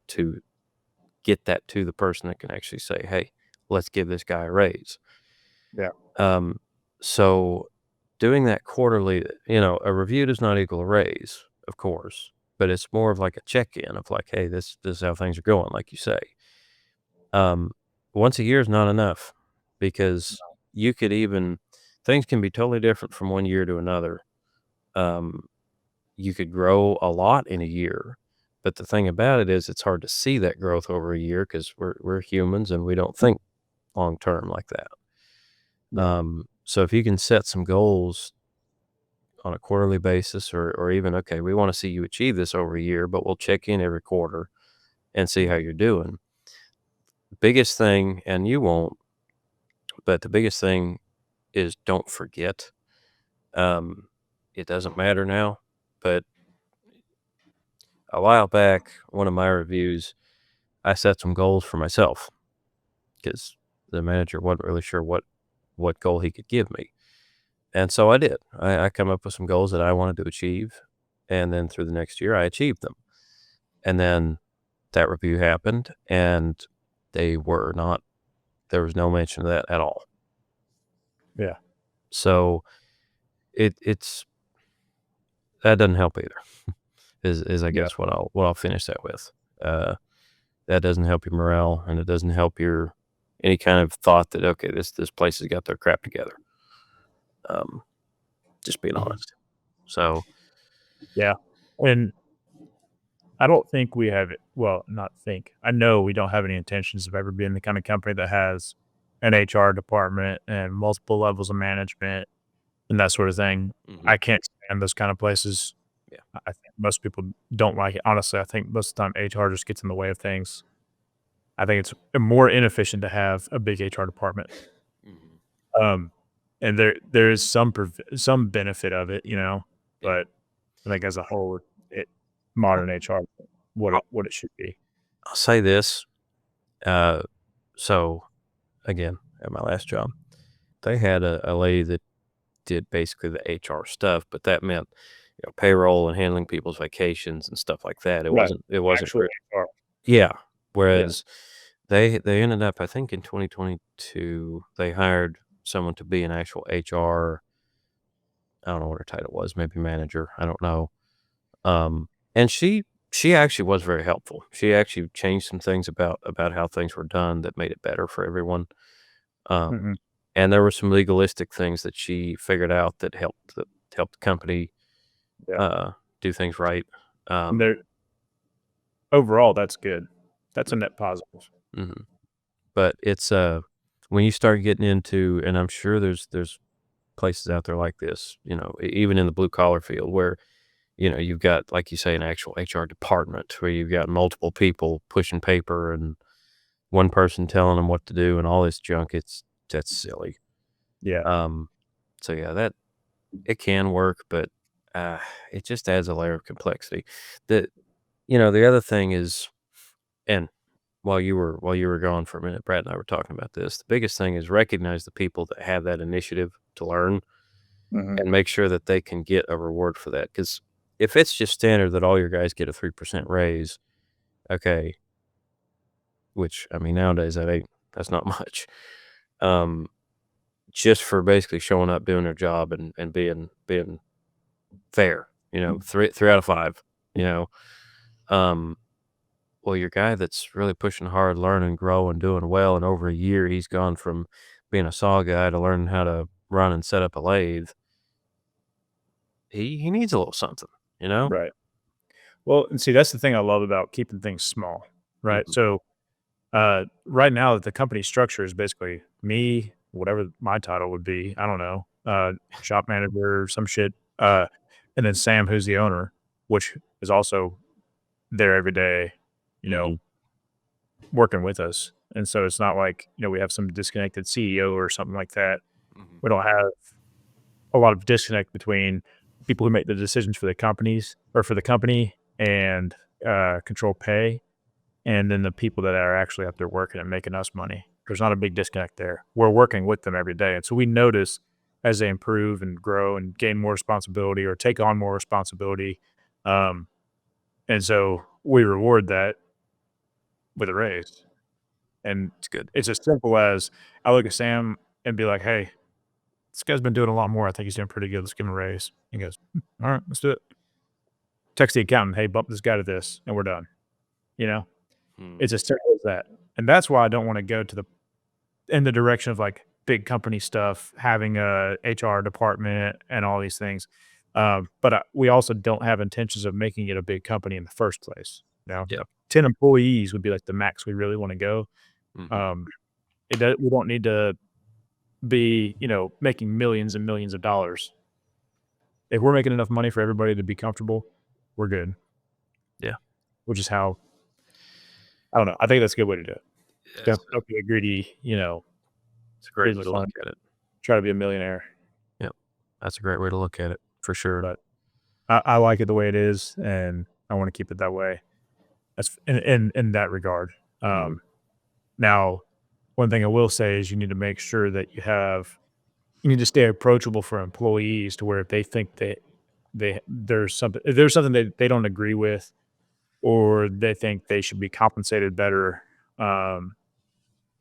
to get that to the person that can actually say, "Hey, let's give this guy a raise." Yeah. So doing that quarterly, a review does not equal a raise, of course, but it's more of like a check-in of like, "Hey, this is how things are going," like you say. Um, once a year is not enough because you could even things can be totally different from one year to another. Um, you could grow a lot in a year, but the thing about it is it's hard to see that growth over a year because we're humans and we don't think long term like that. Yeah. So if you can set some goals on a quarterly basis or even, okay, we want to see you achieve this over a year, but we'll check in every quarter and see how you're doing. Biggest thing, and you won't, but the biggest thing is don't forget. Um, it doesn't matter now, but a while back, one of my reviews, I set some goals for myself because the manager wasn't really sure what goal he could give me. And so I did. I come up with some goals that I wanted to achieve, and then through the next year, I achieved them. And then that review happened, and they were not. There was no mention of that at all. Yeah. So it's that doesn't help either. Is I guess what I'll finish that with. That doesn't help your morale, and it doesn't help your any kind of thought that okay, this place has got their crap together. Just being honest. So Yeah. And I don't think we have it. Well, not think. I know we don't have any intentions of ever being the kind of company that has an HR department and multiple levels of management and that sort of thing. I can't stand those kind of places. Yeah. I think most people don't like it. Honestly, I think most of the time HR just gets in the way of things. I think it's more inefficient to have a big HR department. Um, and there is some benefit of it, Yeah. but I think as a whole, modern HR what it should be. I'll say this. So again, at my last job, they had a lady that did basically the HR stuff, but that meant payroll and handling people's vacations and stuff like that. It Right. wasn't. It wasn't. Actual HR. Yeah. Yeah. Whereas they ended up, I think, in 2022, they hired someone to be an actual HR. I don't know what her title was, maybe manager. I don't know. And she actually was very helpful. She actually changed some things about how things were done that made it better for everyone. Um, Mhm. and there were some legalistic things that she figured out that helped the company Yeah. uh, do things right. And there overall, that's good. That's a net positive. Mhm. But it's when you start getting into, and I'm sure there's places out there like this, even in the blue collar field where you've got, like you say, an actual HR department where you've got multiple people pushing paper and one person telling them what to do and all this junk. That's silly. Yeah. So yeah, that it can work, but it just adds a layer of complexity. The other thing is, and while you were gone for a minute, Brad and I were talking about this. The biggest thing is recognize the people that have that initiative to learn Mhm. and make sure that they can get a reward for that. Because if it's just standard that all your guys get a 3% raise, okay, which I mean nowadays that's not much. Um, just for basically showing up, doing their job, and being fair. Three out of five. You know, um, well, your guy that's really pushing hard, learning, growing, doing well, and over a year he's gone from being a saw guy to learning how to run and set up a lathe. He needs a little something, you know. Right. Well, and see, that's the thing I love about keeping things small, right? Mhm. So, right now, the company structure is basically me, whatever my title would be. I don't know, shop manager, some shit, and then Sam, who's the owner, which is also there every day. you know, working with us. And so it's not like, we have some disconnected CEO or something like that. Mhm. We don't have a lot of disconnect between people who make the decisions for the companies or for the company and control pay, and then the people that are actually out there working and making us money. There's not a big disconnect there. We're working with them every day. And so we notice as they improve and grow and gain more responsibility or take on more responsibility. Um, and so we reward that with a raise. And It's good. it's as simple as I look at Sam and be like, hey, this guy's been doing a lot more. I think he's doing pretty good. Let's give him a raise. He goes, all right, let's do it. Text the accountant, hey, bump this guy to this, and we're done. You know, Mm. it's as simple as that. And that's why I don't want to go in the direction of like big company stuff, having a HR department and all these things. But we also don't have intentions of making it a big company in the first place. Yeah. 10 employees would be like the max we really want to go. Mhm. Um, we don't need to be, making millions and millions of dollars. If we're making enough money for everybody to be comfortable, we're good. Yeah. Which is how, I don't know. I think that's a good way to do it. Yes. Don't be a greedy, It's a great way business to line. look at it. Try to be a millionaire. Yep. That's a great way to look at it for sure. But I like it the way it is, and I want to keep it that way. That's in that regard. Mhm. Now, one thing I will say is you need to make sure that you need to stay approachable for employees to where if they think that there's something that they don't agree with, or they think they should be compensated better, um,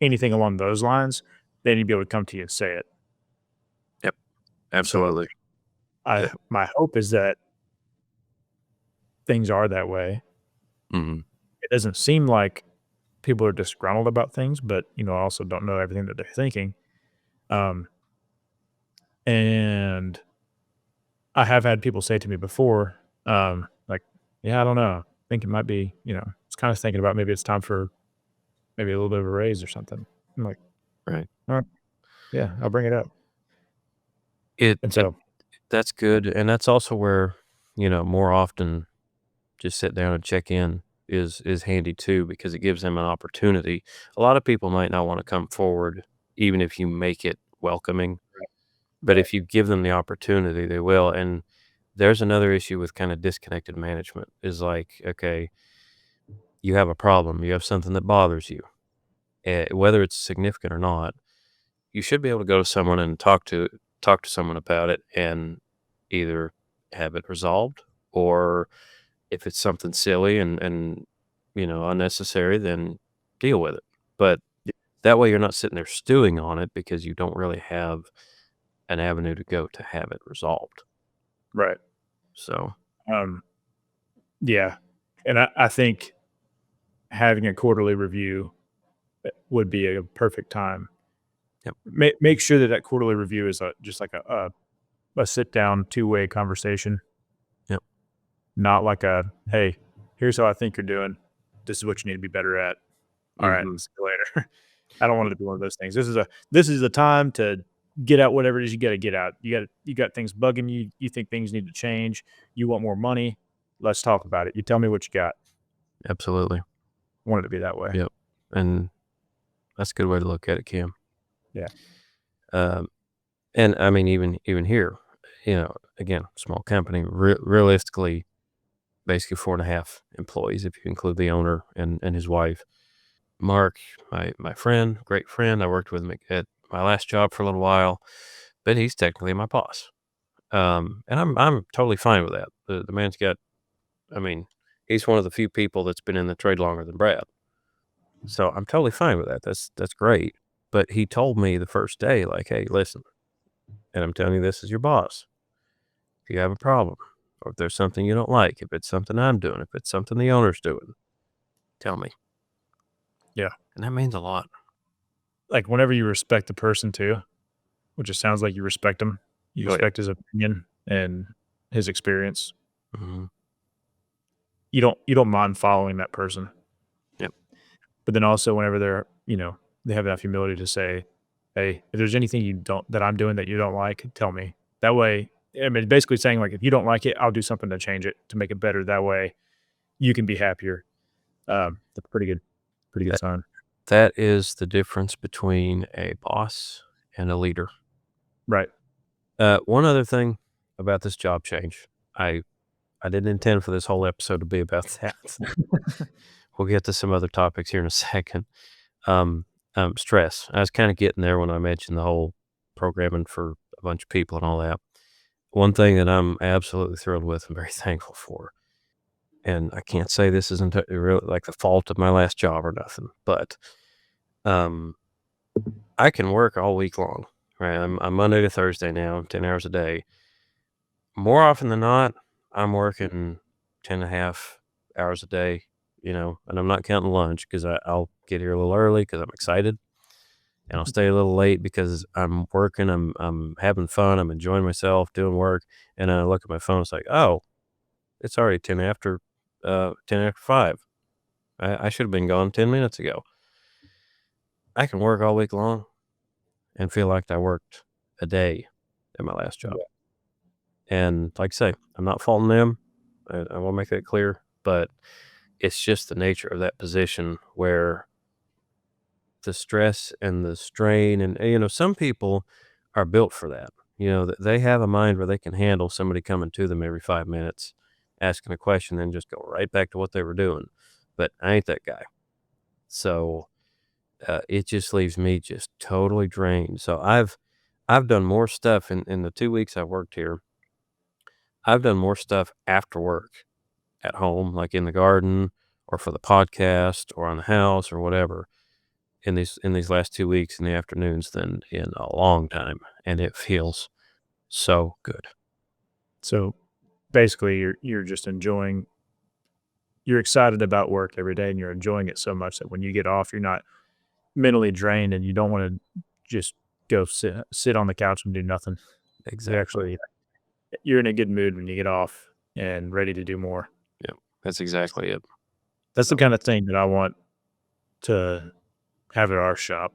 anything along those lines, they need to be able to come to you and say it. Yep. So Absolutely. Yeah. my hope is that things are that way. Mhm. It doesn't seem like people are disgruntled about things, but I also don't know everything that they're thinking. Um, and I have had people say to me before, like, yeah, I don't know. I think it might be, it's kind of thinking about maybe it's time for maybe a little bit of a raise or something. I'm like, Right. all right, yeah, I'll bring it up. It And it so, that's good, and that's also where, more often just sit down and check in is handy too because it gives them an opportunity. A lot of people might not wanna come forward even if you make it welcoming, but right, if you give them the opportunity, they will, and there's another issue with kinda disconnected management is like, okay, you have a problem, you have something that bothers you, whether it's significant or not, you should be able to go to someone and talk to someone about it and either have it resolved or if it's something silly and unnecessary, then deal with it. But yeah, that way you're not sitting there stewing on it because you don't really have an avenue to go to have it resolved. right. So, Um, yeah. And I think having a quarterly review would be a perfect time. yep. Make sure that quarterly review is just like a sit down 2-way conversation, Yep. not like hey, here's how I think you're doing. This is what you need to be better at. All right, Mhm. see you later. I don't want it to be one of those things. This is a time to get out whatever it is you got to get out. You got things bugging you. You think things need to change. You want more money. Let's talk about it. You tell me what you got. Absolutely. I want it to be that way. Yep. And that's a good way to look at it, Cam. Yeah. Um, and I mean, even here, again, small company, realistically, basically 4.5 employees if you include the owner and his wife. Mark, my friend, great friend, I worked with him at my last job for a little while, but he's technically my boss. And I'm totally fine with that. The man's got I mean, he's one of the few people that's been in the trade longer than Brad. So I'm totally fine with that. That's great. But he told me the first day, like, hey, listen, and I'm telling you this as your boss. If you have a problem, or if there's something you don't like, if it's something I'm doing, if it's something the owner's doing, tell me. Yeah. And that means a lot. Like whenever you respect the person too, which it sounds like you respect him, you Oh, yeah. respect his opinion and his experience. Mhm. You don't mind following that person. Yep. But then also whenever they have that humility to say, "Hey, if there's anything that I'm doing that you don't like, tell me." That way, I mean, basically saying like, if you don't like it, I'll do something to change it to make it better. That way, you can be happier. That's pretty good sign. That is the difference between a boss and a leader. Right. One other thing about this job change, I didn't intend for this whole episode to be about that. We'll get to some other topics here in a second. Stress. I was kind of getting there when I mentioned the whole programming for a bunch of people and all that. One thing that I'm absolutely thrilled with and very thankful for, and I can't say this isn't really like the fault of my last job or nothing, but I can work all week long. Right, I'm Monday to Thursday now, 10 hours a day. More often than not, I'm working 10 and a half hours a day, and I'm not counting lunch because I'll get here a little early because I'm excited, and I'll stay a little late because I'm working, I'm having fun, I'm enjoying myself doing work, and then I look at my phone, it's like, oh, it's already 10 after 5. I should have been gone 10 minutes ago. I can work all week long and feel like I worked a day at my last job. And like I say, I'm not faulting them. I want to make that clear, but it's just the nature of that position where the stress and the strain and some people are built for that. They have a mind where they can handle somebody coming to them every 5 minutes, asking a question, then just go right back to what they were doing. But I ain't that guy. So it just leaves me just totally drained. So I've done more stuff in the 2 weeks I've worked here. I've done more stuff after work at home, like in the garden or for the podcast or on the house or whatever in these last 2 weeks in the afternoons than in a long time. And it feels so good. So basically you're just you're excited about work every day and you're enjoying it so much that when you get off, you're not mentally drained and you don't want to just go sit on the couch and do nothing. Exactly. You're in a good mood when you get off and ready to do more. Yeah, that's exactly it. That's the kind of thing that I want to have at our shop.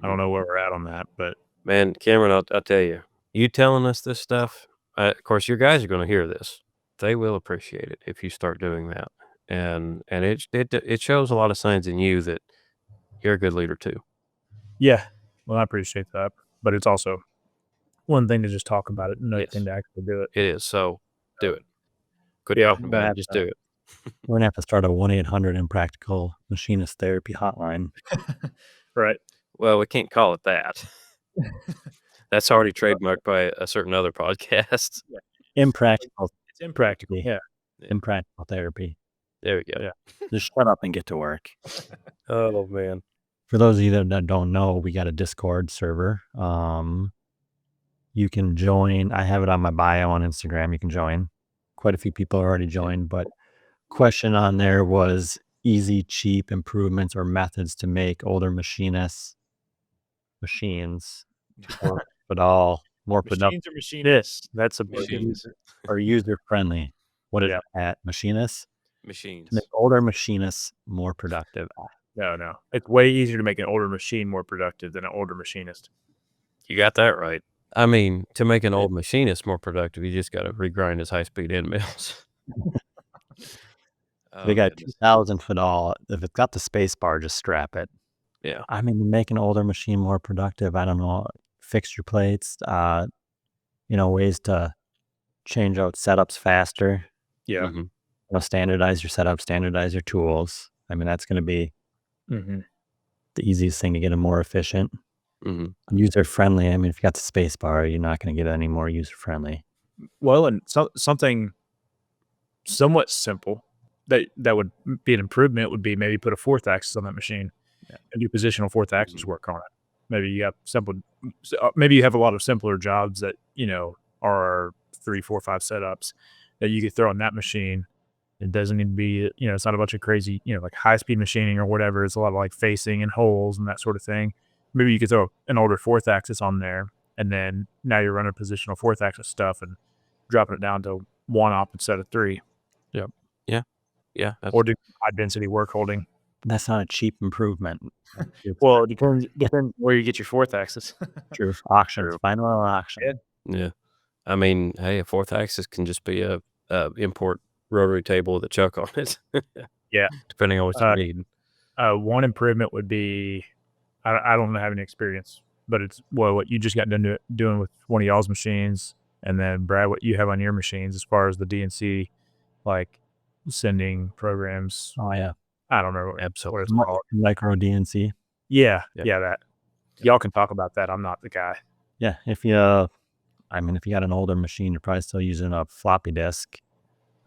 I don't know where we're at on that, but Man, Cameron, I'll tell you, you telling us this stuff, of course, your guys are going to hear this. They will appreciate it if you start doing that. And it shows a lot of signs in you that you're a good leader too. yeah, well, I appreciate that. But it's also one thing to just talk about it, another thing to actually do it. It is. So do it. Quit Yeah, talking about it. Just do it. We're going to have to start a 1-800 Impractical Machinist Therapy hotline. Right. Well, we can't call it that. That's already trademarked by a certain other podcast. Impractical. It's impractical. Yeah. Impractical therapy. There we go. Yeah. Just shut up and get to work. Oh, man. For those of you that don't know, we got a Discord server. You can join. I have it on my bio on Instagram. You can join. Quite a few people already joined, but question on there was easy, cheap improvements or methods to make older machines but all more productive Machines or machinists? That's a Machines. or user friendly. What is that? Machinists? Machines. To make older machinists more productive. No. It's way easier to make an older machine more productive than an older machinist. You got that right. I mean, to make an old machinist more productive, you just got to regrind his high-speed end mills. They got 2,000 for all. If it's got the space bar, just strap it. Yeah. I mean, make an older machine more productive. I don't know. Fixture plates, ways to change out setups faster. Yeah. Mm-hmm. Standardize your setup, standardize your tools. I mean, that's going to be the easiest thing to get them more efficient. User friendly. I mean, if you got the space bar, you're not going to get any more user friendly. Well, and something somewhat simple that would be an improvement would be maybe put a fourth axis on that machine and do positional fourth axis work on it. Maybe you have maybe you have a lot of simpler jobs that are 3, 4, 5 setups that you could throw on that machine. It doesn't need to be it's not a bunch of crazy like high-speed machining or whatever. It's a lot of like facing and holes and that sort of thing. Maybe you could throw an older fourth axis on there, and then now you're running positional fourth axis stuff and dropping it down to 1 op instead of 3. Yep. Yeah. Or do high density work holding. That's not a cheap improvement. Well, it depends where you get your fourth axis. True. Auctions. Find one on auction. Yeah. I mean, hey, a fourth axis can just be a import rotary table with a chuck on it. Yeah. depending on what you need. One improvement would be, I don't have any experience, but it's what you just got done doing with one of y'all's machines, and then Brad, what you have on your machines as far as the DNC, like sending programs. Oh yeah, I don't know what Absolutely. it's called. micro DNC. Yeah, Yep. yeah, that. Y'all can talk about that. I'm not the guy. Yeah, if you got an older machine, you're probably still using a floppy disk.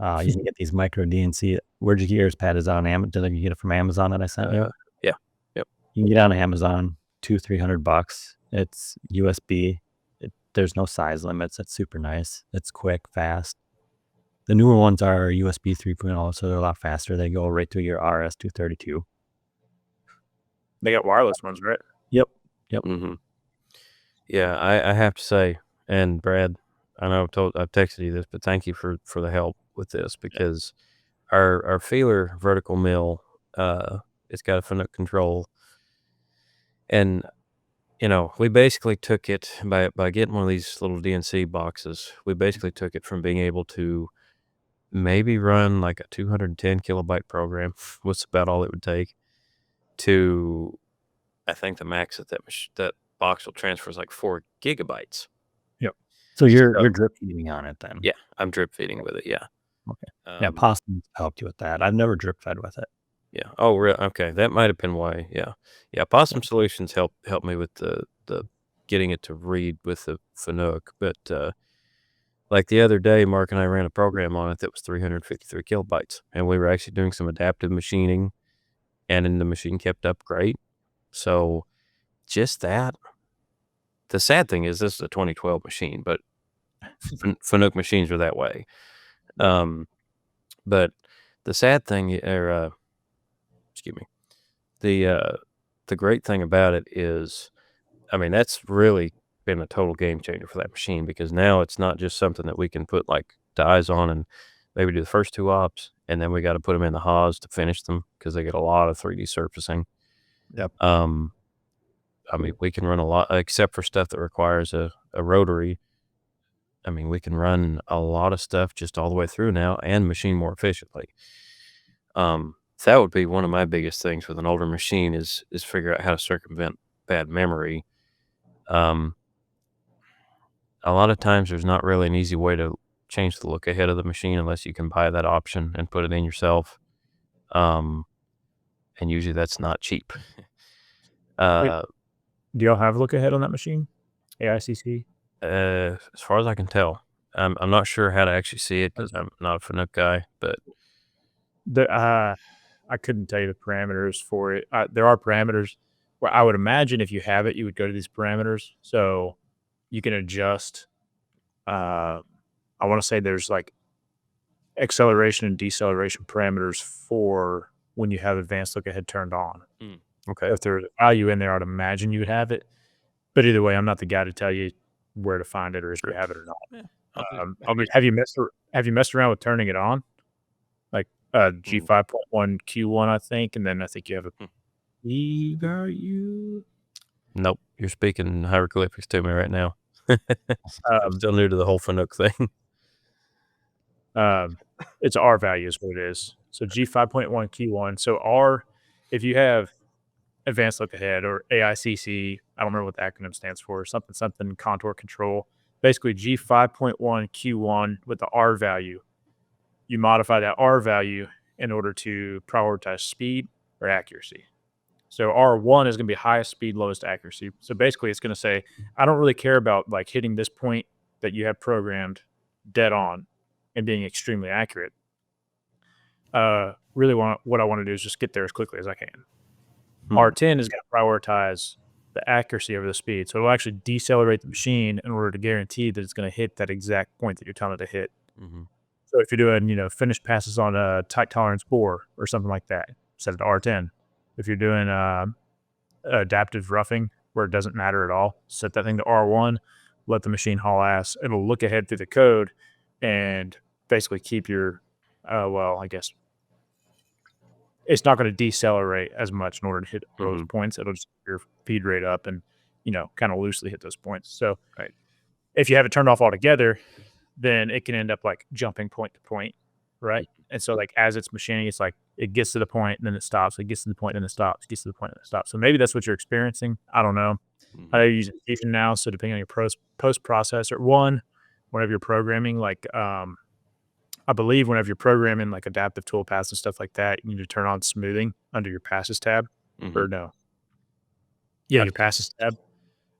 You can get these micro DNC. Where'd you get yours, Pat? Is it on Amazon? Did you get it from Amazon that I sent you? Yeah. Yep. You can get it on Amazon, $200-300. It's USB. There's no size limits. It's super nice. It's quick, fast. The newer ones are USB 3.0, so they're a lot faster. They go right through your RS-232. They got wireless ones, right? Yep. Mm-hmm. Yeah, I have to say, and Brad, I know I've texted you this, but thank you for the help with this, because our feeler vertical mill, it's got a Fanuc control, and we basically took it by getting one of these little DNC boxes. We basically took it from being able to maybe run like a 210 kilobyte program, was about all it would take, to I think the max that box will transfer is like 4 gigabytes. So you're drip feeding on it then? Yeah, I'm drip feeding with it. Yeah. Okay. Yeah, Possum helped you with that. I've never drip fed with it. Yeah. Oh, really? Okay, that might have been why. Yeah. Yeah. Possum Solutions helped me with the getting it to read with the Fanuc, but like the other day, Mark and I ran a program on it that was 353 kilobytes, and we were actually doing some adaptive machining, and then the machine kept up great. So just that. The sad thing is, this is a 2012 machine, but Fanuc machines are that way. But the sad thing, excuse me, the great thing about it is, that's really been a total game changer for that machine, because now it's not just something that we can put like dies on and maybe do the first 2 ops, and then we got to put them in the Haas to finish them because they get a lot of 3D surfacing. Yep. We can run a lot, except for stuff that requires a rotary. We can run a lot of stuff just all the way through now and machine more efficiently. That would be one of my biggest things with an older machine is figure out how to circumvent bad memory. A lot of times there's not really an easy way to change the look ahead of the machine unless you can buy that option and put it in yourself. And usually that's not cheap. Do y'all have look ahead on that machine? AICC? As far as I can tell, I'm not sure how to actually see it because I'm not a Fanuc guy, but I couldn't tell you the parameters for it. There are parameters where I would imagine if you have it, you would go to these parameters. So you can adjust. I want to say there's like acceleration and deceleration parameters for when you have advanced look ahead turned on. okay. If there's value in there, I'd imagine you would have it. But either way, I'm not the guy to tell you where to find it or if you have it or not. Have you messed around with turning it on? Like G5.1 Q1, I think, and then I think you have a P value. Nope, you're speaking hieroglyphics to me right now. I'm still new to the whole Fanuc thing. It's R value is what it is. So G5.1 Q1. So R, if you have advanced look ahead or AICC, I don't remember what the acronym stands for, something contour control. Basically G5.1 Q1 with the R value. You modify that R value in order to prioritize speed or accuracy. So R1 is going to be highest speed, lowest accuracy. So basically it's going to say, I don't really care about like hitting this point that you have programmed dead on and being extremely accurate. Really what I want to do is just get there as quickly as I can. R10 is going to prioritize the accuracy over the speed. So it'll actually decelerate the machine in order to guarantee that it's going to hit that exact point that you're telling it to hit. So if you're doing, finished passes on a tight tolerance bore or something like that, set it to R10. If you're doing adaptive roughing where it doesn't matter at all, set that thing to R1, let the machine haul ass. It'll look ahead through the code and basically keep your, I guess it's not going to decelerate as much in order to hit those points. It'll just keep your feed rate up and, kind of loosely hit those points. So if you have it turned off altogether, then it can end up like jumping point to point. right? And so like as it's machining, it's like it gets to the point and then it stops. It gets to the point and then it stops. It gets to the point and it stops. So maybe that's what you're experiencing. I don't know. I know you're using Fusion now, so depending on your post processor, whenever you're programming, like I believe whenever you're programming like adaptive toolpaths and stuff like that, you need to turn on smoothing under your passes tab, or no? Yeah, your passes tab.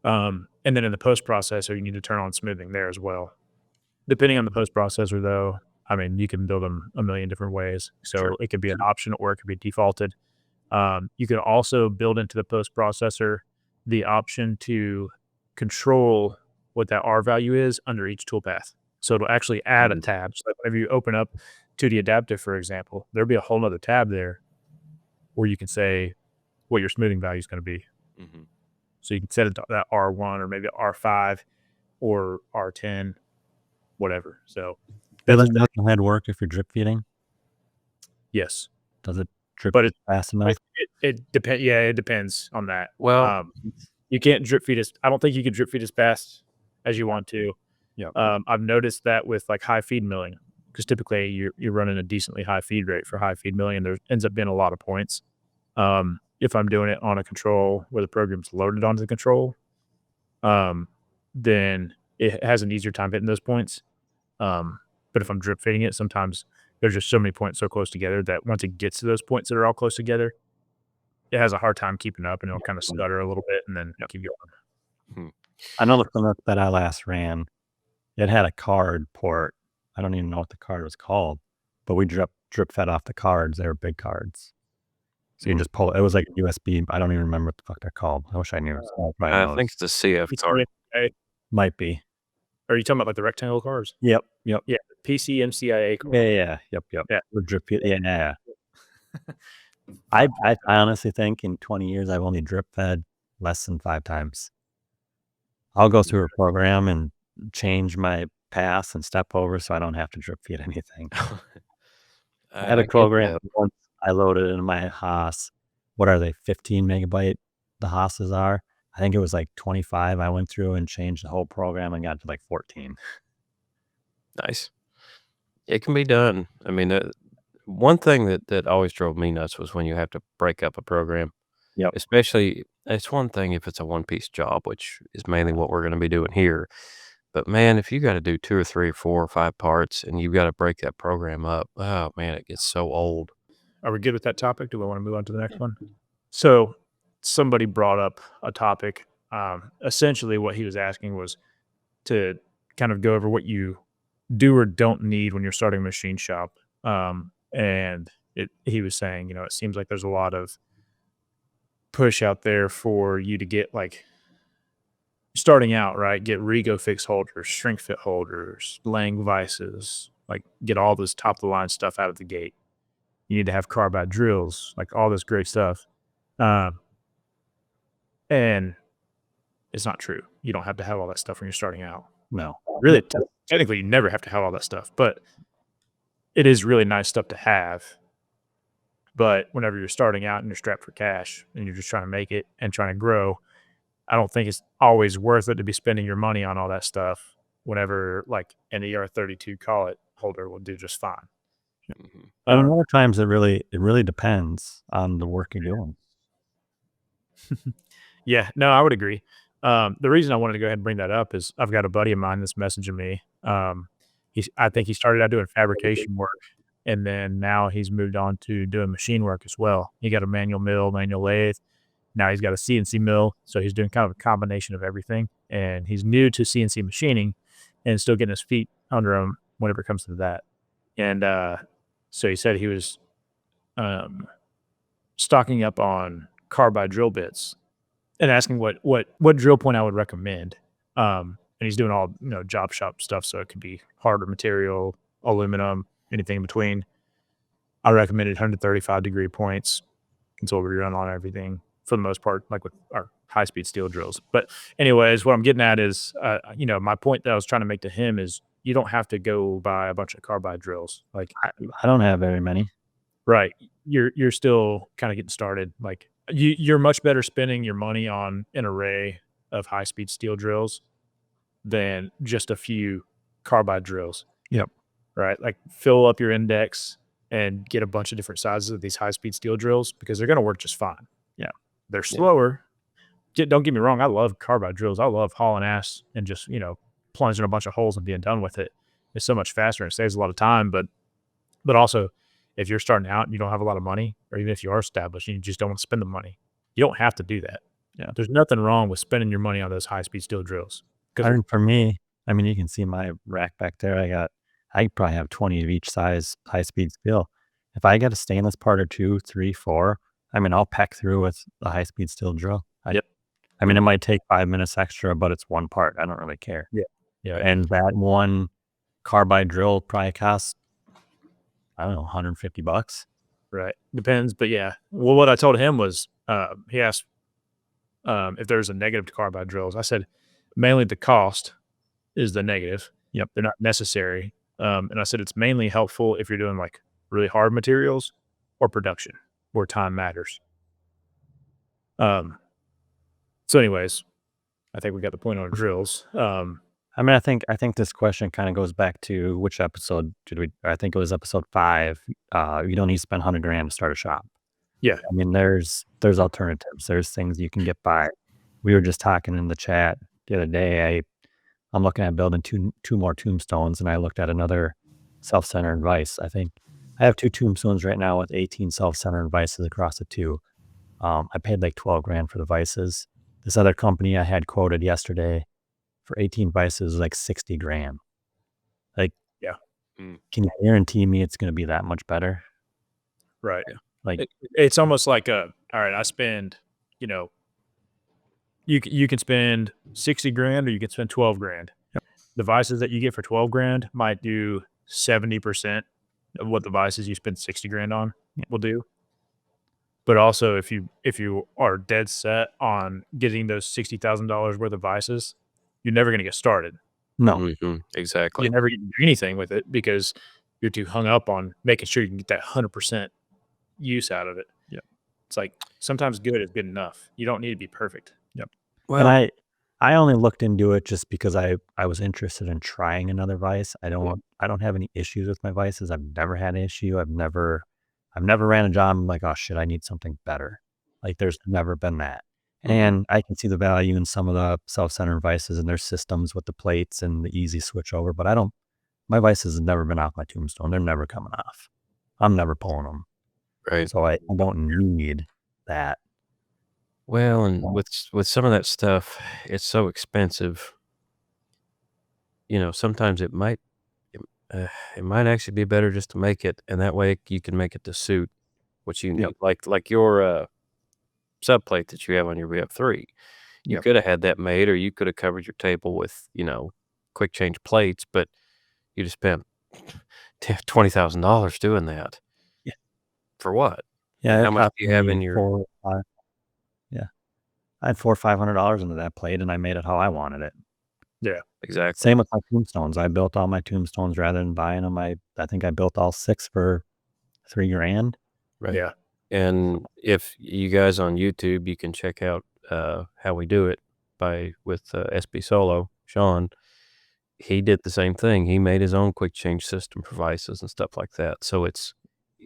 And then in the post processor, you need to turn on smoothing there as well. Depending on the post processor, though, I mean, you can build them a million different ways. So Sure. it could be an option or it could be defaulted. You can also build into the post processor the option to control what that R value is under each toolpath. So it'll actually add a tab. So whenever you open up 2D Adaptive, for example, there'll be a whole nother tab there where you can say what your smoothing value is going to be. So you can set it to that R1 or maybe R5 or R10, whatever. So Does the head work if you're drip feeding? yes, Does it drip but fast enough? it depends. Yeah, it depends on that. Well, you can't drip feed I don't think you can drip feed as fast as you want to. Yep. I've noticed that with like high feed milling, because typically you're running a decently high feed rate for high feed milling, and there ends up being a lot of points. If I'm doing it on a control where the program's loaded onto the control, then it has an easier time hitting those points. But if I'm drip feeding it, sometimes there's just so many points so close together that once it gets to those points that are all close together, it has a hard time keeping up, and it'll kind of stutter a little bit and then keep going. I know the Plymouth that I last ran, it had a card port. I don't even know what the card was called, but we drip fed off the cards. They were big cards. So you just pull it. It was like USB. I don't even remember what the fuck they're called. I wish I knew. I think it's the CF card. Might be. Are you talking about like the rectangle cards? Yep. Yeah, PCMCIA card. Yeah. Yep. Yeah. We're drip feed. Yeah. I honestly think in 20 years I've only drip fed less than 5 times. I'll go through a program and change my pass and step over so I don't have to drip feed anything. I had a program once I loaded into my Haas. What are they, 15 megabyte the Haas's are? I think it was like 25. I went through and changed the whole program and got to like 14. Nice. It can be done. I mean, one thing that always drove me nuts was when you have to break up a program. Yep. Especially, it's one thing if it's a one-piece job, which is mainly what we're going to be doing here. But man, if you got to do 2 or 3 or 4 or 5 parts and you've got to break that program up, oh man, it gets so old. Are we good with that topic? Do we want to move on to the next one? So somebody brought up a topic. Essentially what he was asking was to kind of go over what you do or don't need when you're starting a machine shop. And he was saying, it seems like there's a lot of push out there for you to get like starting out, right? Get Rego fix holders, shrink fit holders, Lang vices, like get all this top of the line stuff out of the gate. You need to have carbide drills, like all this great stuff. And it's not true. You don't have to have all that stuff when you're starting out. No. Really, technically, you never have to have all that stuff, but it is really nice stuff to have. But whenever you're starting out and you're strapped for cash and you're just trying to make it and trying to grow, I don't think it's always worth it to be spending your money on all that stuff whenever like an ER32 collet holder will do just fine. And other times it really depends on the work you're doing. Yeah, no, I would agree. The reason I wanted to go ahead and bring that up is I've got a buddy of mine that's messaging me. I think he started out doing fabrication work, and then now he's moved on to doing machine work as well. He got a manual mill, manual lathe. Now he's got a CNC mill, so he's doing kind of a combination of everything. And he's new to CNC machining and still getting his feet under him whenever it comes to that. And so he said he was stocking up on carbide drill bits and asking what drill point I would recommend. And he's doing all job shop stuff, so it could be harder material, aluminum, anything in between. I recommended 135 degree points. That's what we run on everything for the most part, like with our high speed steel drills. But anyways, what I'm getting at is, my point that I was trying to make to him is you don't have to go buy a bunch of carbide drills. Like I don't have very many. Right. You're still kind of getting started. Like you're much better spending your money on an array of high speed steel drills than just a few carbide drills. Yep. right? Like fill up your index and get a bunch of different sizes of these high-speed steel drills because they're going to work just fine. Yeah. They're slower. Don't get me wrong. I love carbide drills. I love hauling ass and just, plunging a bunch of holes and being done with it. It's so much faster and it saves a lot of time. But also, if you're starting out and you don't have a lot of money, or even if you are established and you just don't want to spend the money, you don't have to do that. Yeah. There's nothing wrong with spending your money on those high-speed steel drills. I mean, for me, I mean, you can see my rack back there. I probably have 20 of each size high-speed steel. If I get a stainless part or 2, 3, 4, I mean, I'll peck through with the high-speed steel drill. Yep. I mean, it might take 5 minutes extra, but it's one part. I don't really care. Yeah. And that one carbide drill probably costs, I don't know, $150. Right. Depends. But yeah. Well, what I told him was he asked if there's a negative to carbide drills. I said mainly the cost is the negative. Yep. They're not necessary. And I said it's mainly helpful if you're doing like really hard materials or production where time matters. So anyways, I think we got the point on drills. I mean, I think this question kind of goes back to which episode did we? I think it was episode 5. You don't need to spend $100,000 to start a shop. Yeah. I mean, there's alternatives. There's things you can get by. We were just talking in the chat the other day. I'm looking at building two more tombstones, and I looked at another self-centered vise. I think I have 2 tombstones right now with 18 self-centered vices across the 2. I paid like $12,000 for the vices. This other company I had quoted yesterday for 18 vices was like $60,000. Like, Yeah. Can you guarantee me it's going to be that much better? Right. Like, It's almost like all right, I spend, you can spend $60,000 or you can spend $12,000. Yep. The vices that you get for $12,000 might do 70% of what the vices you spend $60,000 on will do. But also, if you are dead set on getting those $60,000 worth of vices, you're never going to get started. no. Exactly. You never get to do anything with it because you're too hung up on making sure you can get that 100% use out of it. Yep. It's like sometimes good is good enough. You don't need to be perfect. Well, And I only looked into it just because I was interested in trying another vice. I don't have any issues with my vices. I've never had an issue. I've never ran a job. I'm like, oh shit, I need something better. Like there's never been that. And I can see the value in some of the self-centered vices and their systems with the plates and the easy switch over. But my vices have never been off my tombstone. They're never coming off. I'm never pulling them. right. So I don't need that. Well, and with some of that stuff, it's so expensive. Sometimes it might actually be better just to make it, and that way you can make it to suit what you need. Yep. Like your subplate that you have on your VF3. You Yep. could have had that made, or you could have covered your table with quick change plates, but you just spent $20,000 doing that. Yeah. For what? Yeah. How much do you have in your? I had $400 or $500 into that plate, and I made it how I wanted it. Yeah. Exactly. Same with my tombstones. I built all my tombstones rather than buying them. I think I built all 6 for $3,000. Right. Yeah. And if you guys on YouTube, you can check out how we do it with SB Solo, Sean. He did the same thing. He made his own quick change system for vices and stuff like that. So it's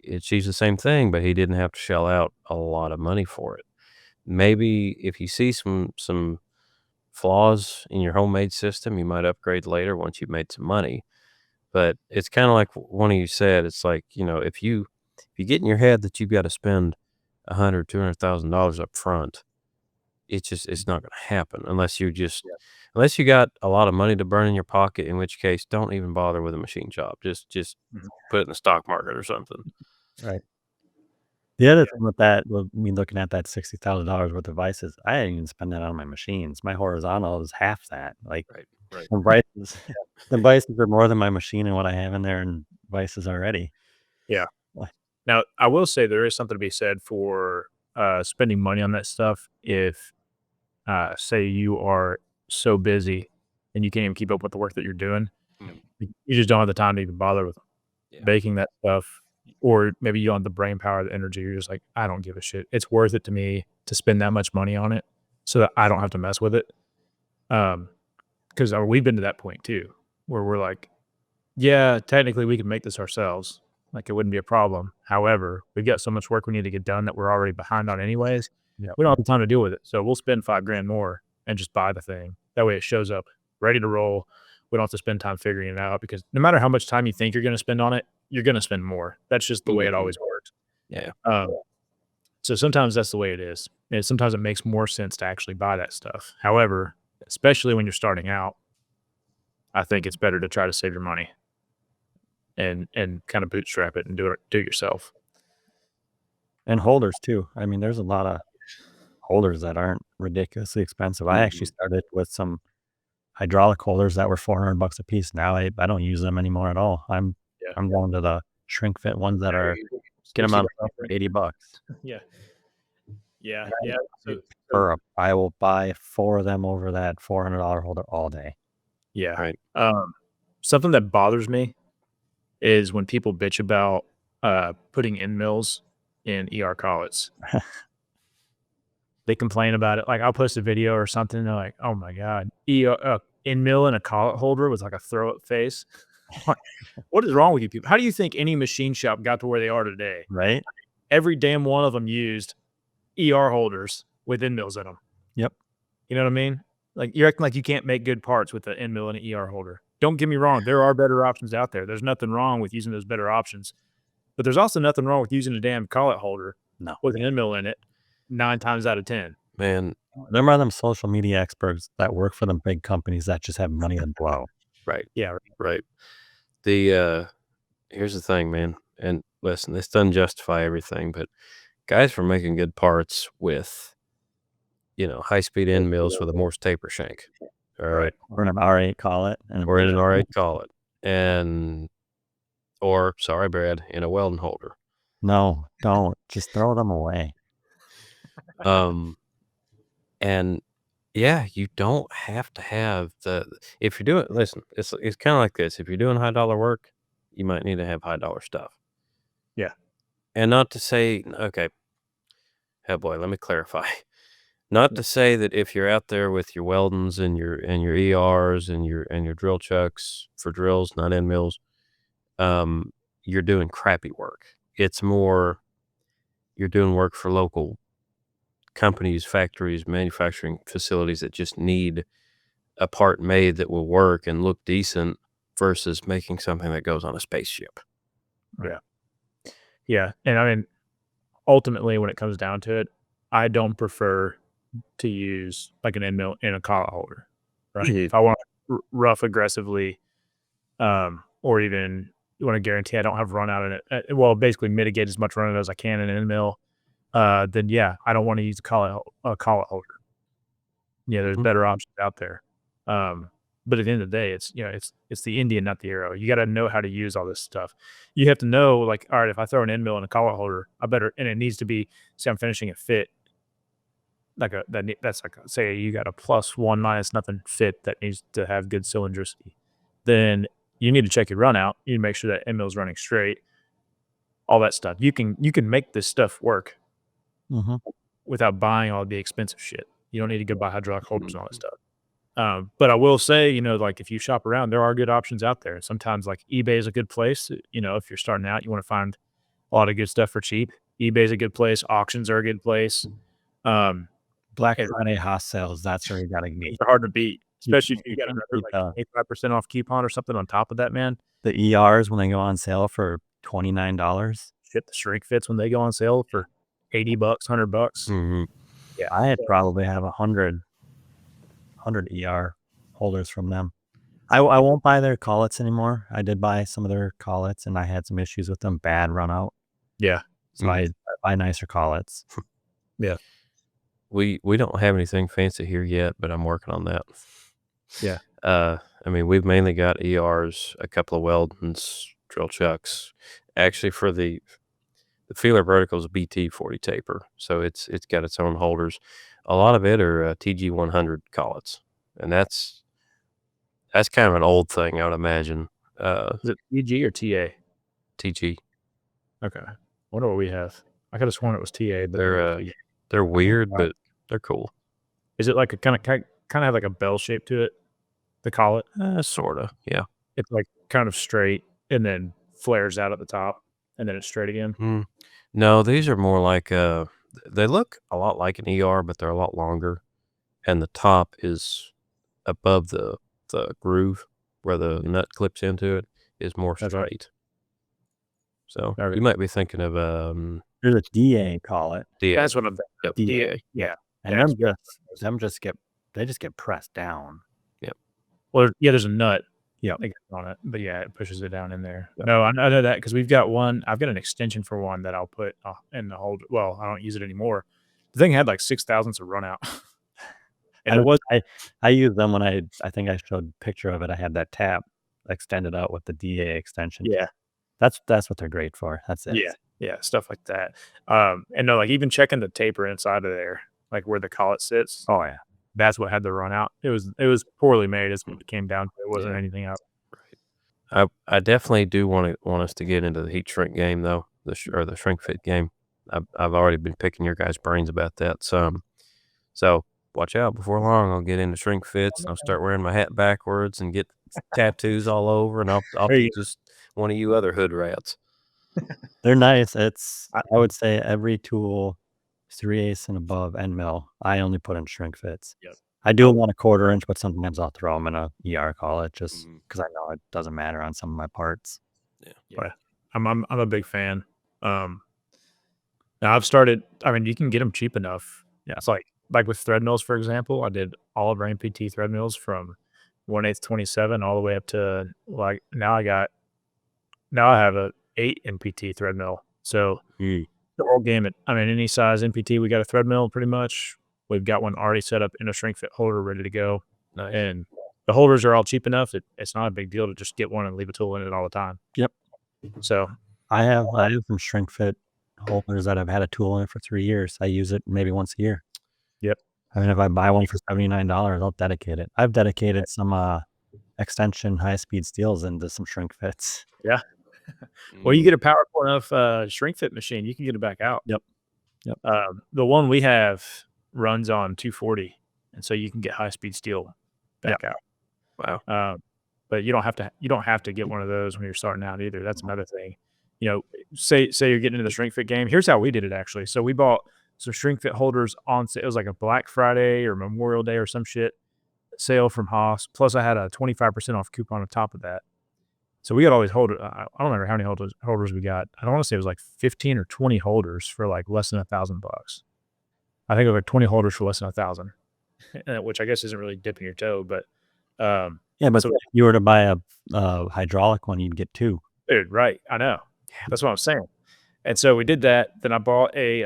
the same thing, but he didn't have to shell out a lot of money for it. Maybe if you see some flaws in your homemade system, you might upgrade later once you've made some money. But it's kind of like one of you said. It's like if you get in your head that you've got to spend $100,000-$200,000 up front, it's not going to happen unless you got a lot of money to burn in your pocket. In which case, don't even bother with a machine shop. Just put it in the stock market or something. Right. The other thing with that, with me looking at that $60,000 worth of vices, I didn't even spend that on my machines. My horizontal is half that. Like Right. the vices are more than my machine and what I have in there in vices already. Yeah. Now, I will say there is something to be said for spending money on that stuff if, say, you are so busy and you can't even keep up with the work that you're doing. You just don't have the time to even bother with baking that stuff. Or maybe you don't have the brain power, the energy. You're just like, I don't give a shit. It's worth it to me to spend that much money on it so that I don't have to mess with it. Because we've been to that point too, where we're like, Yeah, technically we could make this ourselves. Like, it wouldn't be a problem. However, we've got so much work we need to get done that we're already behind on anyways. Yep. We don't have the time to deal with it. So we'll spend $5,000 more and just buy the thing. That way it shows up ready to roll. We don't have to spend time figuring it out, because no matter how much time you think you're going to spend on it, you're going to spend more. That's just the way it always works. Yeah. So sometimes that's the way it is. And sometimes it makes more sense to actually buy that stuff. However, especially when you're starting out, I think it's better to try to save your money and kind of bootstrap it and do it yourself. And holders too. I mean, there's a lot of holders that aren't ridiculously expensive. I actually started with some hydraulic holders that were $400 a piece. Now I don't use them anymore at all. I'm going to the shrink fit ones that are Get them on for $80. Yeah. I will buy 4 of them over that $400 holder all day. Yeah. Right. Something that bothers me is when people bitch about putting end mills in ER collets. They complain about it. Like, I'll post a video or something, and they're like, "Oh my god, end mill in a collet holder with like a throw up face." What is wrong with you people? How do you think any machine shop got to where they are today? Right? Every damn one of them used ER holders with end mills in them. Yep. You know what I mean? Like, you're acting like you can't make good parts with an end mill and an ER holder. Don't get me wrong. There are better options out there. There's nothing wrong with using those better options. But there's also nothing wrong with using a damn collet holder with an end mill in it 9 times out of 10. Man, there are them social media experts that work for them big companies that just have money to blow. Right. Yeah. Right. Here's the thing, man. And listen, this doesn't justify everything, but guys were making good parts with, high-speed end mills with a Morse taper shank. All right. Or an R8 collet. Or in an R8 collet. Or, sorry, Brad, in a welding holder. No, don't. Just throw them away. And yeah, you don't have to have if you're doing, listen, it's kind of like this. If you're doing high dollar work, you might need to have high dollar stuff. Yeah. And not to say, okay, oh boy, let me clarify. Not to say that if you're out there with your weldings and your ERs and your drill chucks for drills, not end mills, you're doing crappy work. It's more you're doing work for local companies, factories, manufacturing facilities that just need a part made that will work and look decent versus making something that goes on a spaceship. Yeah. Yeah. And I mean, ultimately, when it comes down to it, I don't prefer to use like an end mill in a collet holder. Right. If I want to rough aggressively, or even you want to guarantee I don't have run out in it, well, basically mitigate as much run out as I can in an end mill, then yeah, I don't want to use a collet holder. Yeah, there's better options out there. But at the end of the day, it's it's the Indian, not the arrow. You got to know how to use all this stuff. You have to know, like, all right, if I throw an end mill in a collet holder, and it needs to be, say I'm finishing a fit, that's like, say you got a +1 minus nothing fit that needs to have good cylindricity, then you need to check your run out. You need to make sure that end mill is running straight. All that stuff. You can make this stuff work without buying all the expensive shit. You don't need to go buy hydraulic holders and all that stuff. But I will say, like, if you shop around, there are good options out there. Sometimes, like, eBay is a good place. If you're starting out, you want to find a lot of good stuff for cheap. eBay is a good place. Auctions are a good place. Black Friday hot sales, that's where you got to be. They're hard to beat, especially if you got another like 85% off coupon or something on top of that, man. The ERs, when they go on sale for $29. Shit, the shrink fits when they go on sale for $80, $100. Mm-hmm. Yeah, I probably have 100 ER holders from them. I won't buy their collets anymore. I did buy some of their collets, and I had some issues with them. Bad run out. Yeah. So I buy nicer collets. Yeah. We don't have anything fancy here yet, but I'm working on that. Yeah. I mean, we've mainly got ERs, a couple of weldings, drill chucks. Actually, for the feeler vertical is a BT40 taper, so it's got its own holders. A lot of it are TG100 collets, and that's kind of an old thing, I would imagine. Is it TG or TA? TG. Okay. I wonder what we have. I could have sworn it was TA, but they're weird, but they're cool. Is it like a kind of have like a bell shape to it? The collet? Sort of, yeah. It's like kind of straight and then flares out at the top and then it's straight again? No, these are more like they look a lot like an ER, but they're a lot longer, and the top is above the groove where the nut clips into it is more That's right. straight. So Okay. you might be thinking of There's a DA, call it. DA. That's what I'm Yep, thinking. DA. Yeah. And them just get pressed down. Well, yeah, there's a nut Yep. that gets on it, but yeah, it pushes it down in there. Yep. No, I know that because I've got an extension for one that I'll put in the holder. Well, I don't use it anymore. The thing had like 6 thousandths of run out. And I use them when I think I showed a picture of it. I had that tab extended out with the DA extension. yeah, That's what they're great for. That's it. yeah, stuff like that. And no, like even checking the taper inside of there, like where the collet sits, Oh yeah. that's what had the run out. It was poorly made as it came down to it. Wasn't Yeah. anything else. I definitely do want us to get into the heat shrink game though, or the shrink fit game. I've already been picking your guys' brains about that some. So watch out, before long I'll get into shrink fits and I'll start wearing my hat backwards and get tattoos all over, and I'll There you be just one of you other hood rats. They're nice. I would say every tool 3/8 and above end mill, I only put in shrink fits. Yep. I do them on a 1/4 inch, but sometimes I'll throw them in a ER collet just Mhm. because I know it doesn't matter on some of my parts. Yeah. I'm a big fan. Now I've started. I mean, you can get them cheap enough. Yeah. It's like with thread mills, for example. I did all of our MPT thread mills from 1/8 27 all the way up to like now I have a 8 MPT thread mill. So the whole gamut. I mean, any size MPT, we got a thread mill pretty much. We've got one already set up in a shrink fit holder ready to go, Nice. and the holders are all cheap enough that it's not a big deal to just get one and leave a tool in it all the time. Yep. So I have some shrink fit holders that I've had a tool in it for 3 years. I use it maybe once a year. Yep. I mean, if I buy one for $79, I'll dedicate it. I've dedicated some extension high speed steels into some shrink fits. yeah. Well, you get a powerful enough shrink fit machine, you can get it back out. Yep. The one we have runs on 240, and so you can get high speed steel back out. Wow. But you don't have to get one of those when you're starting out either. That's another thing. You know, say you're getting into the shrink fit game. Here's how we did it actually. So we bought some shrink fit holders on sale. It was like a Black Friday or Memorial Day or some shit sale from Haas. Plus, I had a 25% off coupon on top of that. So we got all these holders. I don't remember how many holders we got. I don't want to say it was like 15 or 20 holders for like less than $1,000. I think it was like 20 holders for less than 1,000, which I guess isn't really dipping your toe, but Yeah, but so- if you were to buy a hydraulic one, you'd get 2. dude, right? I know. That's what I'm saying. And so we did that. Then I bought a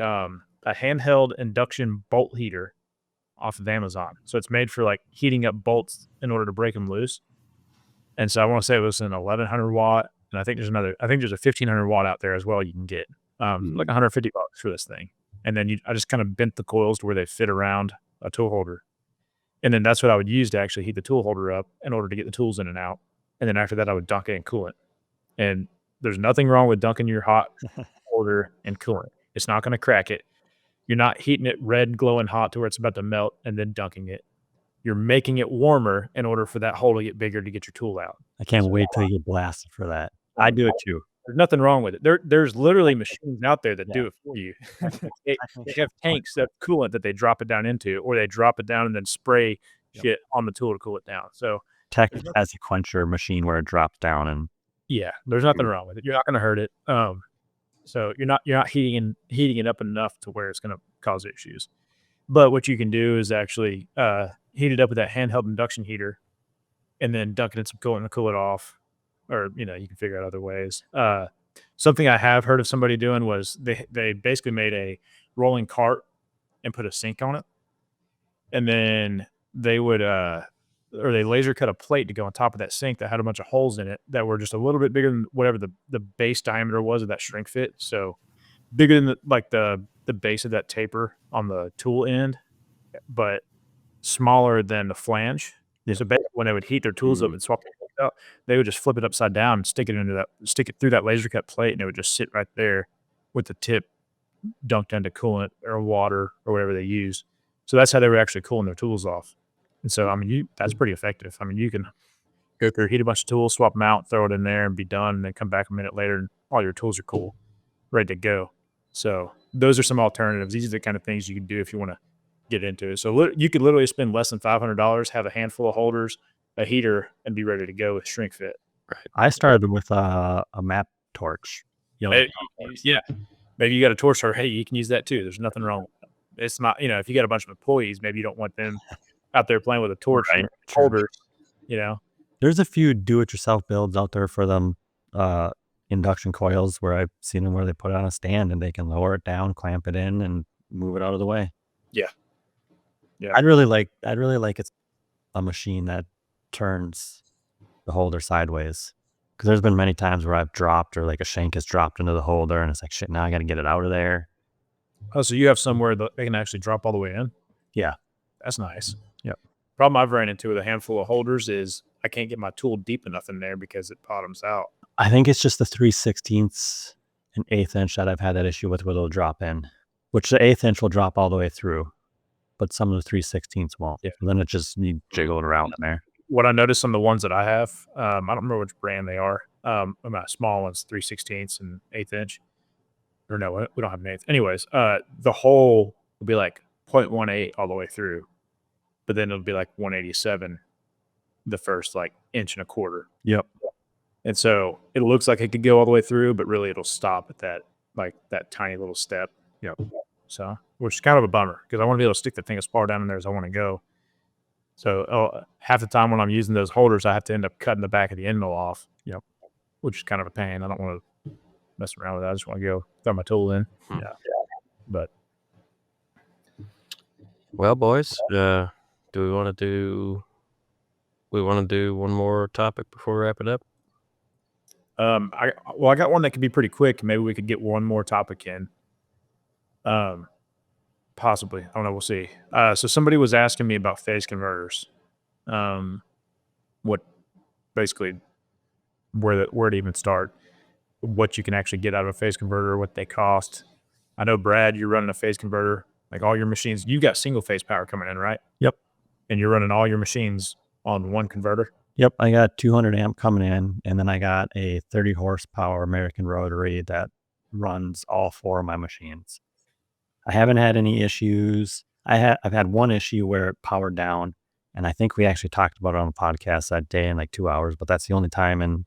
handheld induction bolt heater off of Amazon. So it's made for like heating up bolts in order to break them loose. And so I want to say it was an 1,100 watt, and I think there's a 1,500 watt out there as well. You can get like $150 for this thing. And then I just kind of bent the coils to where they fit around a tool holder. And then that's what I would use to actually heat the tool holder up in order to get the tools in and out. And then after that, I would dunk it and cool it. And there's nothing wrong with dunking your hot holder and cooling it. It's not going to crack it. You're not heating it red, glowing hot to where it's about to melt and then dunking it. You're making it warmer in order for that hole to get bigger to get your tool out. I can't wait till you get blasted for that. I do it too. There's nothing wrong with it. There's literally machines out there that do it for you. They have tanks of coolant that they drop it down into, or they drop it down and then spray shit on the tool to cool it down. So Tech has a quencher machine where it drops down, and yeah, there's nothing wrong with it. You're not going to hurt it. So you're not heating it up enough to where it's going to cause issues. But what you can do is actually heat it up with that handheld induction heater, and then dunk it in some coolant to cool it off. Or you can figure out other ways. Something I have heard of somebody doing was they basically made a rolling cart and put a sink on it, and then they would or they laser cut a plate to go on top of that sink that had a bunch of holes in it that were just a little bit bigger than whatever the base diameter was of that shrink fit. So bigger than the base of that taper on the tool end, but smaller than the flange. Yeah. So basically when they would heat their tools up and swap it out, they would just flip it upside down and stick it through that laser cut plate, and it would just sit right there with the tip dunked into coolant or water or whatever they use. So that's how they were actually cooling their tools off. And so, I mean, that's pretty effective. I mean, you can go through, heat a bunch of tools, swap them out, throw it in there, and be done. And then come back a minute later, and all your tools are cool, ready to go. So those are some alternatives. These are the kind of things you can do if you want to get into it. So you could literally spend less than $500, have a handful of holders, a heater, and be ready to go with shrink fit. I started with a map torch. Yeah, maybe you got a torch, or hey, you can use that too. There's nothing wrong with it. It's not, if you got a bunch of employees, maybe you don't want them out there playing with a torch Right, and true. holders. There's a few do-it-yourself builds out there for them induction coils where I've seen them where they put it on a stand and they can lower it down, clamp it in, and move it out of the way. Yeah. I'd really like it's a machine that turns the holder sideways, because there's been many times where I've dropped, or like a shank has dropped into the holder and it's like, shit, now I got to get it out of there. Oh, so you have somewhere that they can actually drop all the way in? Yeah. That's nice. Yep. Problem I've ran into with a handful of holders is I can't get my tool deep enough in there because it bottoms out. I think it's just the 3/16 and 1/8 inch that I've had that issue with, where it'll drop in, which the 1/8 inch will drop all the way through, but some of the 3/16 won't. Yeah. So then it just, you jiggle it around in there. What I noticed on the ones that I have, I don't remember which brand they are. My small ones, 3/16 and 1/8 inch. Or no, we don't have an 1/8. Anyways, the hole will be like 0.18 all the way through, but then it'll be like 187 the first like inch and a quarter. Yep. And so it looks like it could go all the way through, but really it'll stop at that tiny little step. Yep. So, which is kind of a bummer, because I want to be able to stick the thing as far down in there as I want to go. So half the time when I'm using those holders, I have to end up cutting the back of the end mill off. Yep. Which is kind of a pain. I don't want to mess around with that. I just want to go throw my tool in. Yeah. But Well, boys, do we want to do one more topic before we wrap it up? I got one that could be pretty quick. Maybe we could get one more topic in. Possibly. I don't know. We'll see. So somebody was asking me about phase converters. What basically where to even start, what you can actually get out of a phase converter, what they cost. I know, Brad, you're running a phase converter, like all your machines. You got single phase power coming in, right? Yep. And you're running all your machines on one converter? Yep. I got 200 amp coming in, and then I got a 30 horsepower American rotary that runs all 4 of my machines. I haven't had any issues. I've had one issue where it powered down, and I think we actually talked about it on the podcast that day in like 2 hours, but that's the only time in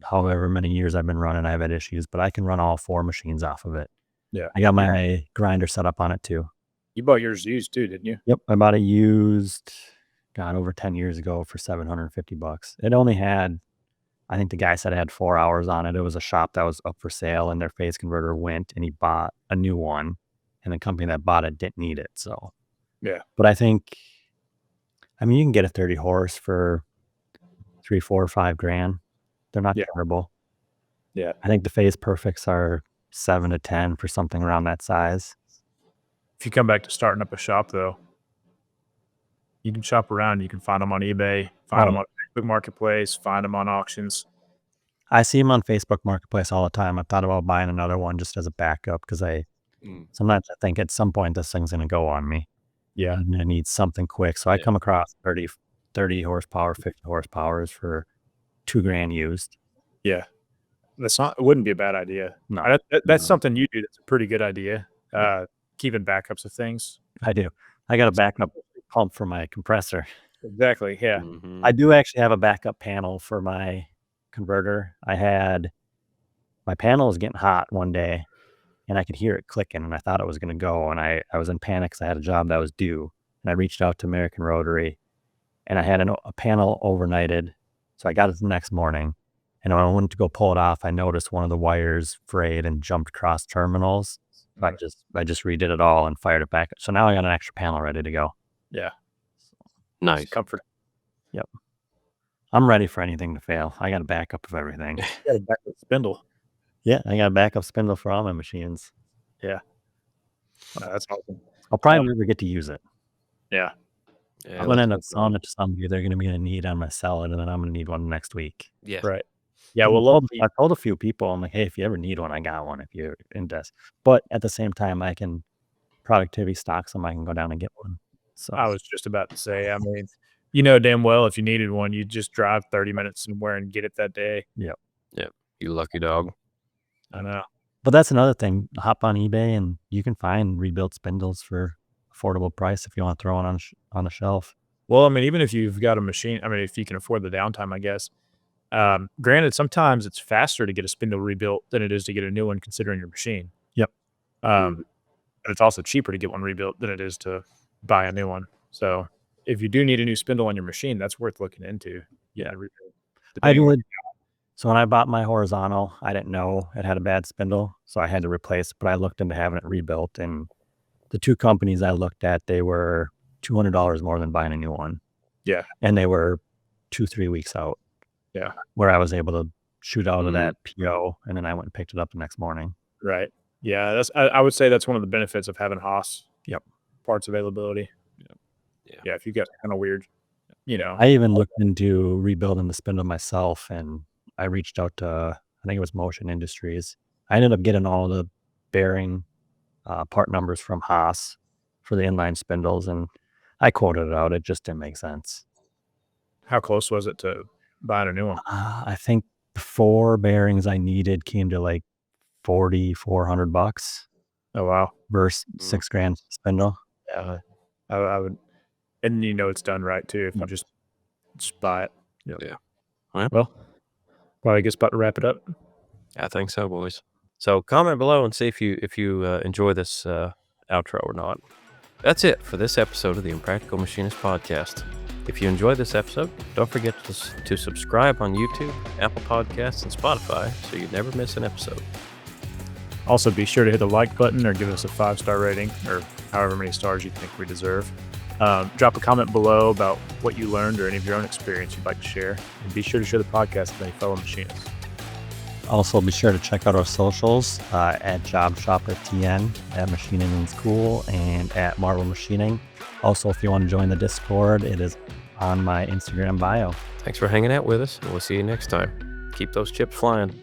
however many years I've been running I've had issues, but I can run all 4 machines off of it. Yeah. I got my grinder set up on it too. You bought yours used too, didn't you? Yep. I bought it used, over 10 years ago for $750. It only had, I think the guy said it had 4 hours on it. It was a shop that was up for sale, and their phase converter went, and he bought a new one, and the company that bought it didn't need it. So, yeah. But I think, you can get a 30 horse for $3, $4, $5 grand. They're not terrible. Yeah. I think the phase perfects are 7 to 10 for something around that size. If you come back to starting up a shop, though, you can shop around. You can find them on eBay, find them on Facebook Marketplace, find them on auctions. I see them on Facebook Marketplace all the time. I've thought about buying another one just as a backup, because sometimes I think at some point this thing's going to go on me. Yeah. And I need something quick. So I come across 30 horsepower, 50 horsepowers for $2 grand used. Yeah. It wouldn't be a bad idea. No. That's something you do that's a pretty good idea. Keeping backups of things. I do. I got a backup pump for my compressor. Exactly. Yeah. I do actually have a backup panel for my converter. My panel was getting hot one day, and I could hear it clicking, and I thought it was going to go, and I was in panic because I had a job that was due, and I reached out to American Rotary, and I had a panel overnighted, so I got it the next morning, and when I went to go pull it off, I noticed one of the wires frayed and jumped across terminals. So I just redid it all and fired it back. So now I got an extra panel ready to go. Yeah. Nice. Comfort. Yep. I'm ready for anything to fail. I got a backup of everything. You got a backup spindle. Yeah, I got a backup spindle for all my machines. Yeah. That's awesome. I'll probably never get to use it. Yeah. I'm going to end up selling it to somebody. They're going to be in need. I'm going to sell it, and then I'm going to need one next week. Yeah. Right. Yeah. Well, I told a few people, I'm like, hey, if you ever need one, I got one if you're in desk. But at the same time, I can productivity stock some. I can go down and get one. So I was just about to say, You know damn well if you needed one, you'd just drive 30 minutes somewhere and get it that day. Yep. You lucky dog. I know. But that's another thing. Hop on eBay and you can find rebuilt spindles for affordable price if you want to throw it on the shelf. Well, I mean, even if you've got a machine, I mean, if you can afford the downtime, I guess. Granted, sometimes it's faster to get a spindle rebuilt than it is to get a new one, considering your machine. Yep. But it's also cheaper to get one rebuilt than it is to buy a new one. So if you do need a new spindle on your machine, that's worth looking into. Yeah. I would. So when I bought my horizontal, I didn't know it had a bad spindle, so I had to replace it. But I looked into having it rebuilt, and the two companies I looked at, they were $200 more than buying a new one. Yeah. And they were 2-3 weeks out. Yeah. Where I was able to shoot out of that PO, and then I went and picked it up the next morning. Right. Yeah. I would say that's one of the benefits of having Haas. Yep. Parts availability. Yeah. If you get kind of weird, I even looked into rebuilding the spindle myself, and I reached out to, I think it was Motion Industries. I ended up getting all the bearing part numbers from Haas for the inline spindles, and I quoted it out. It just didn't make sense. How close was it to buying a new one? I think the 4 bearings I needed came to like $4,400 Oh, wow. versus $6,000 spindle. Yeah. I would, and it's done right too if you just buy it. Yeah. Well, I guess about to wrap it up. I think so, boys. So comment below and see if you enjoy this outro or not. That's it for this episode of the Impractical Machinist podcast. If you enjoyed this episode, don't forget to subscribe on YouTube, Apple Podcasts, and Spotify so you never miss an episode. Also, be sure to hit the like button or give us a 5-star rating or however many stars you think we deserve. Drop a comment below about what you learned or any of your own experience you'd like to share. And be sure to share the podcast with any fellow machinists. Also, be sure to check out our socials at JobShopperTN, at Machining Means Cool, and at Marvel Machining. Also, if you want to join the Discord, it is on my Instagram bio. Thanks for hanging out with us, and we'll see you next time. Keep those chips flying.